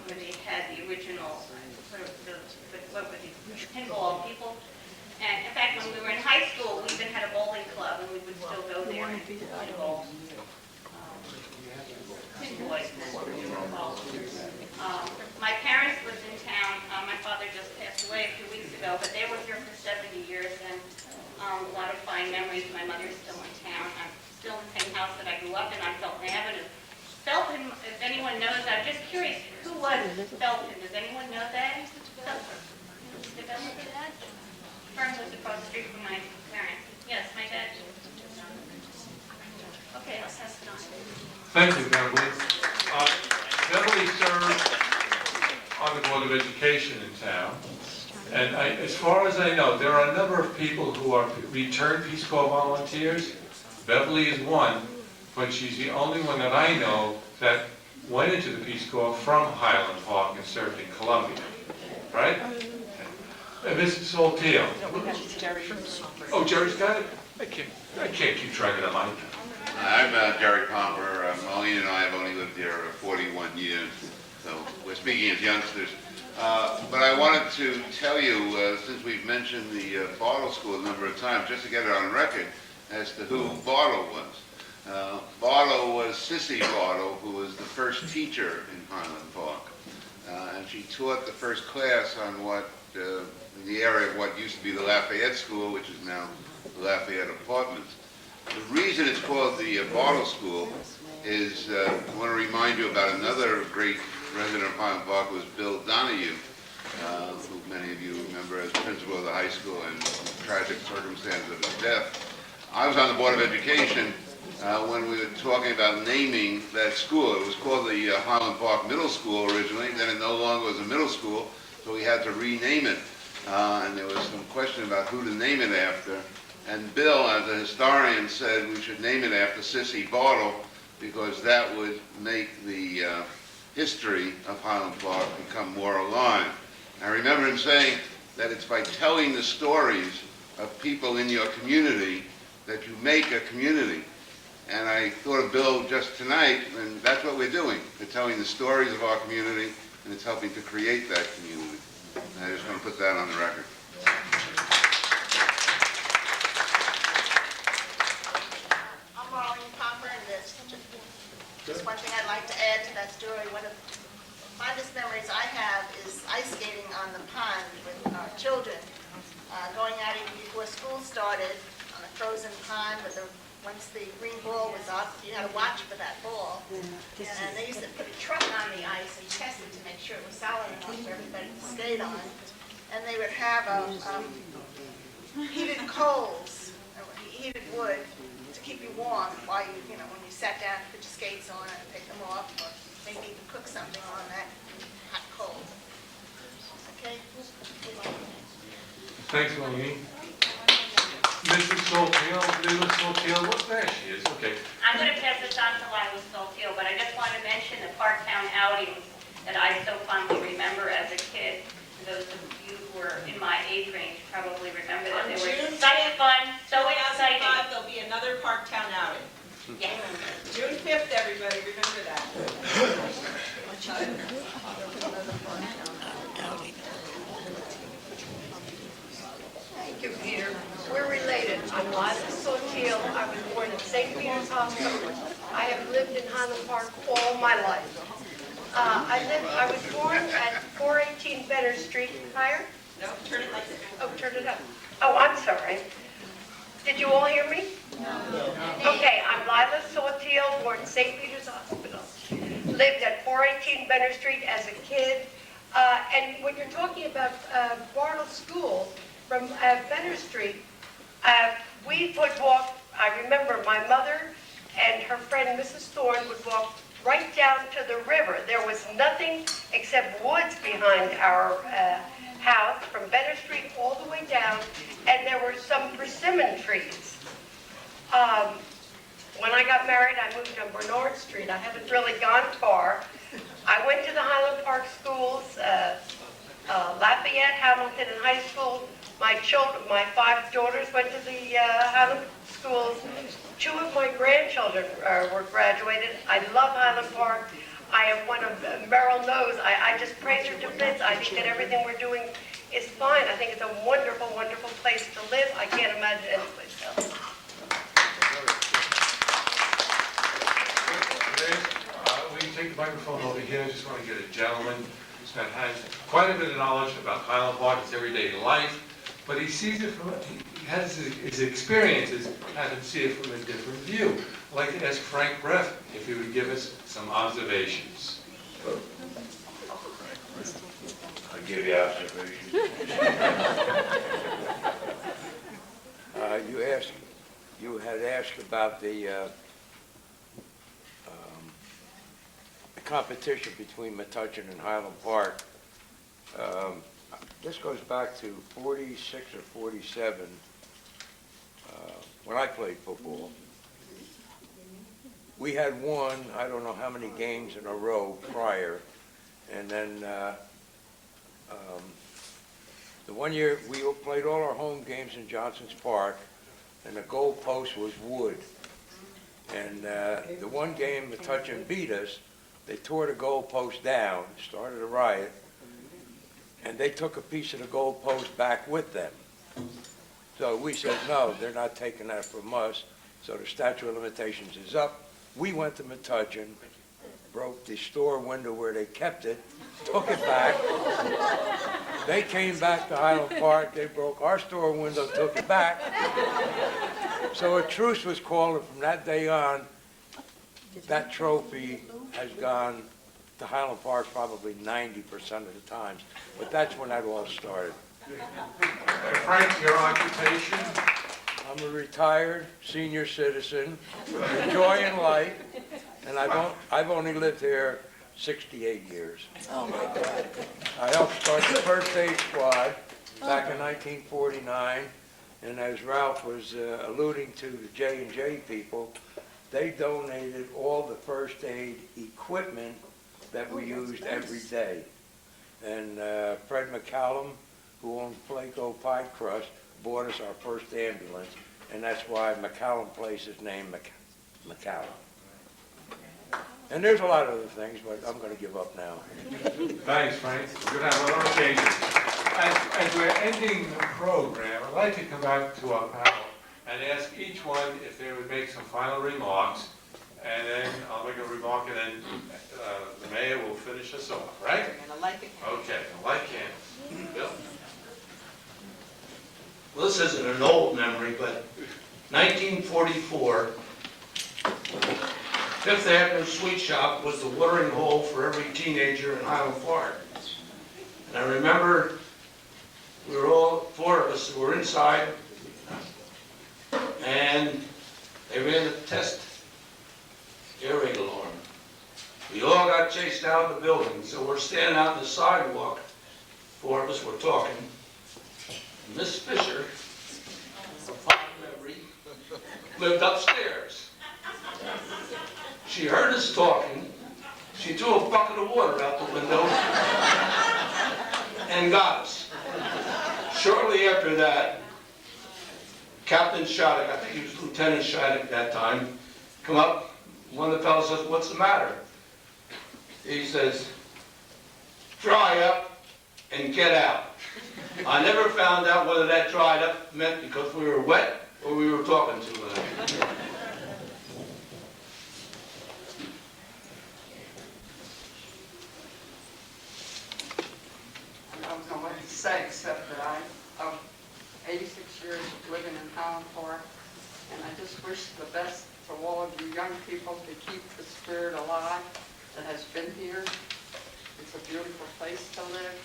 where they had the original, what were these pinball people. And in fact, still go there and bowl. My parents lived in town. My father just passed away a few weeks ago, but they were here for 70 years, and a lot of fine memories. My mother's still in town. I'm still in the same house that I grew up in on Felton Avenue. Felton, if anyone knows, I'm just curious, who was Felton? Does anyone know that? Mr. Felton? Fern was across the street from my parents. Yes, my dad. Okay, I'll pass it on. Thank you, Beverly. Beverly served on the Board of Education in town. And as far as I know, there are a number of people who are returned Peace Corps volunteers. Beverly is one, but she's the only one that I know that went into the Peace Corps from Highland Park and served in Columbia, right? And Mrs. Saltiel. Oh, Jerry's got it? I can't keep track of that line. I'm Jerry Pomper. Marlene and I have only lived here 41 years, so we're speaking as youngsters. But I wanted to tell you, since we've mentioned the Bartle School a number of times, just to get it on record as to who Bartle was. Bartle was Sissy Bartle, who was the first teacher in Highland Park. And she taught the first class on in the area of what used to be the Lafayette School, which is now the Lafayette Apartments. The reason it's called the Bartle School is, I want to remind you about another great resident of Highland Park, who was Bill Donahue, who many of you remember as principal of the high school and the tragic circumstance of his death. I was on the Board of Education when we were talking about naming that school. It was called the Highland Park Middle School originally, then it no longer was a middle school, so we had to rename it. And there was some question about who to name it after. And Bill, as a historian, said we should name it after Sissy Bartle because that would make the history of Highland Park become more alive. I remember him saying that it's by telling the stories of people in your community that you make a community. And I thought of Bill just tonight, and that's what we're doing. We're telling the stories of our community, and it's helping to create that community. And I just want to put that on the record. I'm Marlene Pomper, and there's just one thing I'd like to add to that story. One of the fondest memories I have is ice skating on the pond with our children, going out even before school started on a frozen pond with once the green ball was up, you had to watch for that ball. And they used to put a truck on the ice and test it to make sure it was solid enough for everybody to skate on. And they would have heated coals, heated wood, to keep you warm while when you sat down, put your skates on and take them off, or maybe even cook something on that hot coal. Okay? Thanks, Marlene. Mrs. Saltiel, Lila Saltiel, there she is, okay. I'm going to pass this on to Lila Saltiel, but I just want to mention the Parktown outings that I so fondly remember as a kid. Those of you who are in my age range probably remember that they were such fun, so exciting. There'll be another Parktown outing. Yes. June 5th, everybody, remember that. Thank you, Peter. We're related. I'm Lila Saltiel. I was born in St. Peter's Hospital. I have lived in Highland Park all my life. I was born at 418 Benner Street. Higher? No, turn it like this. Oh, turn it up. Oh, I'm sorry. Did you all hear me? No. Okay, I'm Lila Saltiel, born in St. Peter's Hospital. Lived at 418 Benner Street as a kid. And when you're talking about Bartle School from Benner Street, we would walk, I remember my mother and her friend Mrs. Thorne would walk right down to the river. There was nothing except woods behind our house from Benner Street all the way down, and there were some persimmon trees. When I got married, I moved on Bernard Street. I haven't really gone far. I went to the Highland Park schools, Lafayette, Hamilton, and high school. My 5 daughters went to the Highland schools. 2 of my grandchildren were graduated. I love Highland Park. I am one of Merrill knows. I just praise her to bits. I think that everything we're doing is fine. I think it's a wonderful, wonderful place to live. I can't imagine any place else. take the microphone over here. I just want to get a gentleman that has quite a bit of knowledge about Highland Park, his everyday life, but he sees it from, he has his experiences, have him see it from a different view. I'd like to ask Frank Breff if he would give us some observations. I'll give you observations. You had asked about the competition between Metuchen and Highland Park. This goes back to 46 or 47, when I played football. We had won, I don't know how many games in a row prior, and then the one year we played all our home games in Johnson's Park, and the goal post was wood. And the one game Metuchen beat us, they tore the goal post down, started a riot, and they took a piece of the goal post back with them. So we said, no, they're not taking that from us, so the statute of limitations is up. We went to Metuchen, broke the store window where they kept it, took it back. They came back to Highland Park, they broke our store window, took it back. So a truce was called, and from that day on, that trophy has gone to Highland Park probably 90% of the times. But that's when that all started. Frank, your occupation? I'm a retired senior citizen, enjoying life, and I've only lived here 68 years. Oh, my God. I helped start the first aid squad back in 1949, and as Ralph was alluding to the J&J people, they donated all the first aid equipment that we used every day. And Fred McCallum, who owned Flaco Pie Crust, bought us our first ambulance, and that's why McCallum Place is named McCallum. And there's a lot of other things, but I'm going to give up now. Thanks, Frank. We're going to have another occasion. As we're ending the program, I'd like to come back to our panel and ask each one if they would make some final remarks, and then I'll make a remark, and then the mayor will finish us off, right? Okay, a light candle. Bill? Well, this isn't an old memory, but 1944, Fifth Avenue Sweet Shop was the watering hole for every teenager in Highland Park. And I remember we were all, four of us who were inside, and they ran the test air raid alarm. We all got chased out of the building, so we're standing out on the sidewalk. Four of us were talking. And Miss Fisher, a fond memory, lived upstairs. She heard us talking. She threw a bucket of water out the window and got us. Shortly after that, Captain Shattuck, I think he was Lieutenant Shattuck at that time, come up. One of the fellows says, "What's the matter?" He says, "Dry up and get out." I never found out whether that dried up meant because we were wet or we were talking too loud. I don't know what to say except that I'm 86 years living in Highland Park, and I just wish the best for all of you young people to keep the spirit alive that has been here. It's a beautiful place to live,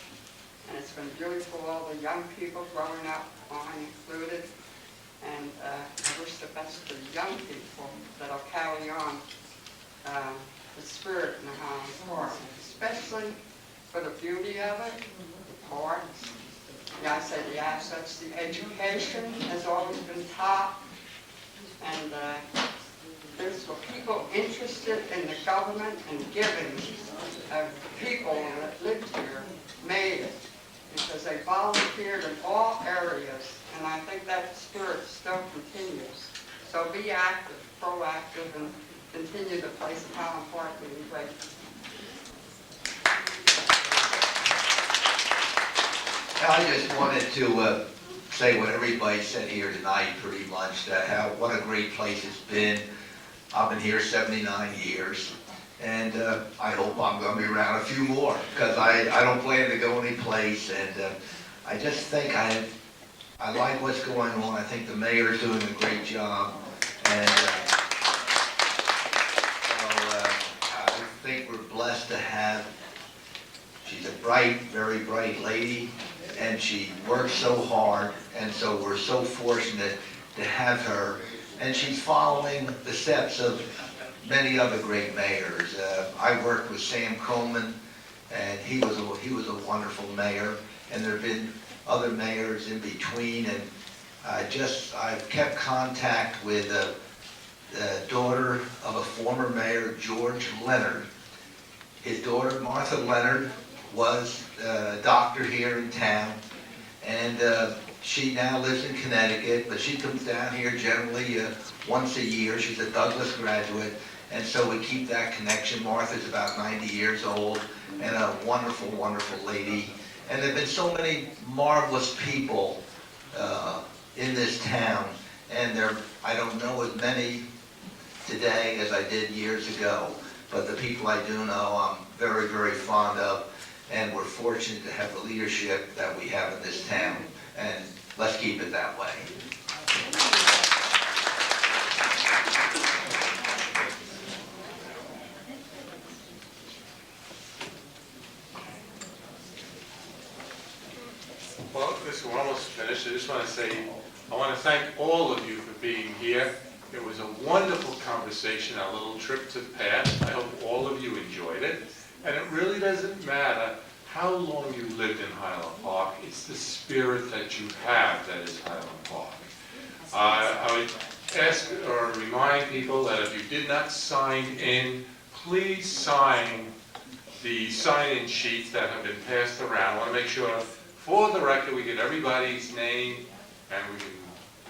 and it's been beautiful all the young people growing up, mine included, and I wish the best for the young people that'll carry on the spirit in the Highland Park, especially for the beauty of it, the parks, I say the assets, the education has always been top, and there's for people interested in the government and giving, people that lived here made it, because they volunteered in all areas, and I think that spirit still continues. So be active, proactive, and continue to place Highland Park in your great. I just wanted to say what everybody said here tonight pretty much, that what a great place it's been. I've been here 79 years, And I hope I'm going to be around a few more, because I don't plan to go any place. And I just think I like what's going on. I think the mayor's doing a great job. And I think we're blessed to have, she's a bright, very bright lady, and she works so hard, and so we're so fortunate to have her. And she's following the steps of many other great mayors. I worked with Sam Coleman, and he was a wonderful mayor, and there have been other mayors in between, and I've kept contact with the daughter of a former mayor, George Leonard. His daughter, Martha Leonard, was a doctor here in town, and she now lives in Connecticut, but she comes down here generally once a year. She's a Douglas graduate, and so we keep that connection. Martha's about 90 years old, and a wonderful, wonderful lady. And there have been so many marvelous people in this town, and I don't know as many today as I did years ago, but the people I do know I'm very, very fond of, and we're fortunate to have the leadership that we have in this town, and let's keep it that way. Well, listen, we're almost finished. I just want to say, I want to thank all of you for being here. It was a wonderful conversation, our little trip to the past. I hope all of you enjoyed it. And it really doesn't matter how long you lived in Highland Park. It's the spirit that you have that is Highland Park. I would ask or remind people that if you did not sign in, please sign the sign-in sheets that have been passed around. I want to make sure, for the record, we get everybody's name, and we can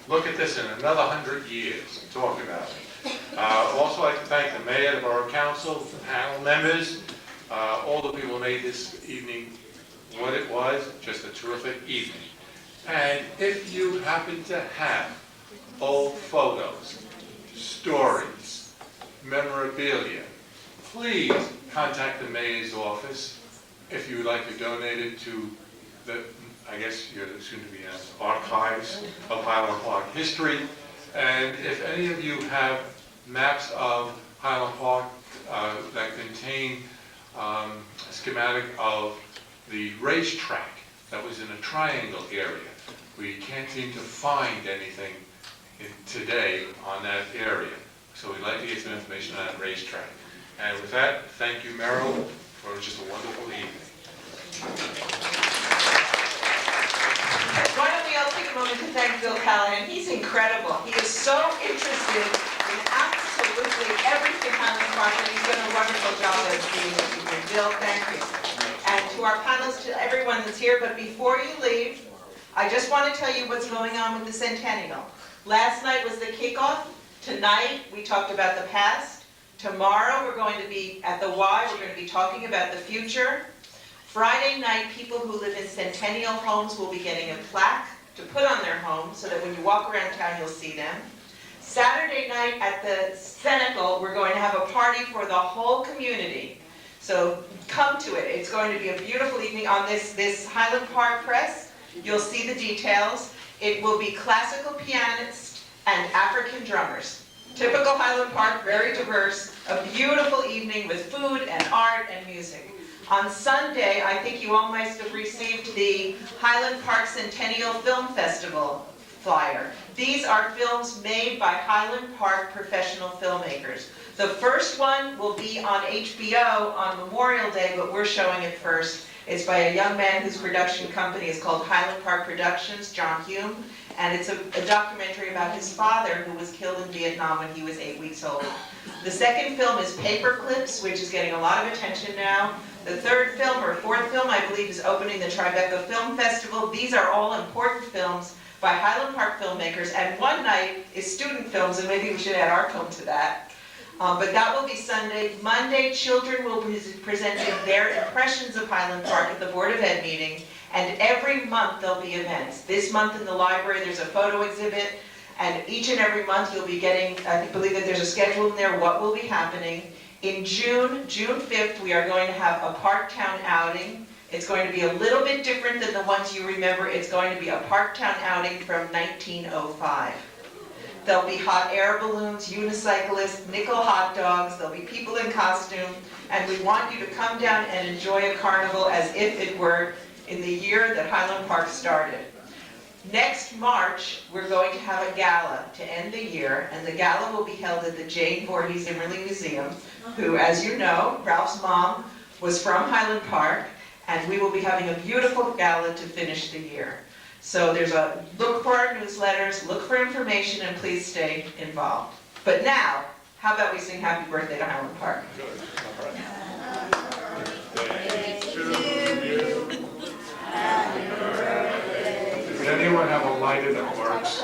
look at this in another 100 years and talk about it. Also, I'd like to thank the mayor, the borough council, the panel members, all the people who made this evening what it was, just a terrific evening. And if you happen to have old photos, stories, memorabilia, please contact the mayor's office if you would like to donate it to the, I guess you're soon to be asked, archives of Highland Park history. And if any of you have maps of Highland Park that contain a schematic of the racetrack that was in a triangle area, we can't seem to find anything today on that area. So we'd like to get some information on that racetrack. And with that, thank you, Merrill, for just a wonderful evening. Why don't we all take a moment to thank Bill Callahan? He's incredible. He is so interested in absolutely everything Highland Park, and he's done a wonderful job as the Bill, thank you. And to our panelists, to everyone that's here, but before you leave, I just want to tell you what's going on with the Centennial. Last night was the kickoff. Tonight, we talked about the past. Tomorrow, we're going to be at the Y. We're going to be talking about the future. Friday night, people who live in Centennial homes will be getting a plaque to put on their home so that when you walk around town, you'll see them. Saturday night at the Centennial, we're going to have a party for the whole community. So come to it. It's going to be a beautiful evening on this Highland Park Press. You'll see the details. It will be classical pianists and African drummers. Typical Highland Park, very diverse, a beautiful evening with food and art and music. On Sunday, I think you all must have received the Highland Park Centennial Film Festival flyer. These are films made by Highland Park professional filmmakers. The first one will be on HBO on Memorial Day, but we're showing it first. It's by a young man whose production company is called Highland Park Productions, John Hume, and it's a documentary about his father who was killed in Vietnam when he was 8 weeks old. The second film is Paper Clips, which is getting a lot of attention now. The third film, or fourth film, I believe, is opening the Tribeca Film Festival. These are all important films by Highland Park filmmakers, and one night is student films, and maybe we should add our film to that. But that will be Sunday. Monday, children will be presenting their impressions of Highland Park at the Board of Ed meeting, and every month there'll be events. This month in the library there's a photo exhibit, and each and every month you'll be getting, I believe that there's a schedule in there, what will be happening. In June 5th, we are going to have a Parktown outing. It's going to be a little bit different than the ones you remember. It's going to be a Parktown outing from 1905. There'll be hot air balloons, unicyclists, nickel hot dogs, there'll be people in costume, and we want you to come down and enjoy a carnival as if it were in the year that Highland Park started. Next March, we're going to have a gala to end the year, and the gala will be held at the Jane Voorhees Zimmerly Museum, who, as you know, Ralph's mom was from Highland Park, and we will be having a beautiful gala to finish the year. So look for our newsletters, look for information, and please stay involved. But now, how about we sing Happy Birthday to Highland Park? Does anyone have a lighter that works?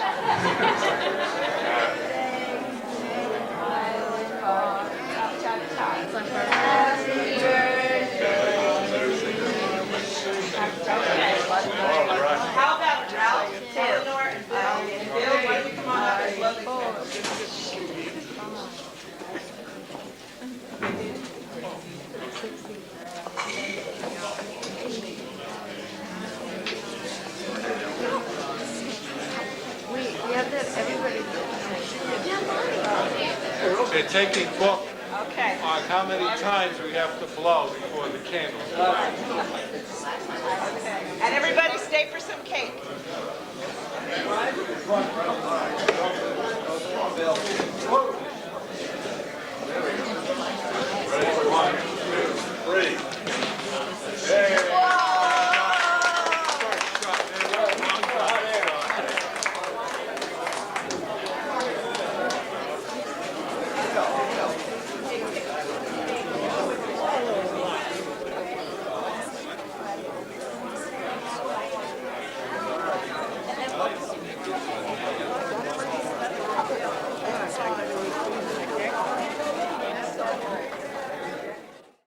How about Ralph, Eleanor, and Bill? Why don't you come on up as lovely Wait, we have to have everybody. They're taking book Okay. on how many times we have to blow before the candles. And everybody stay for some cake.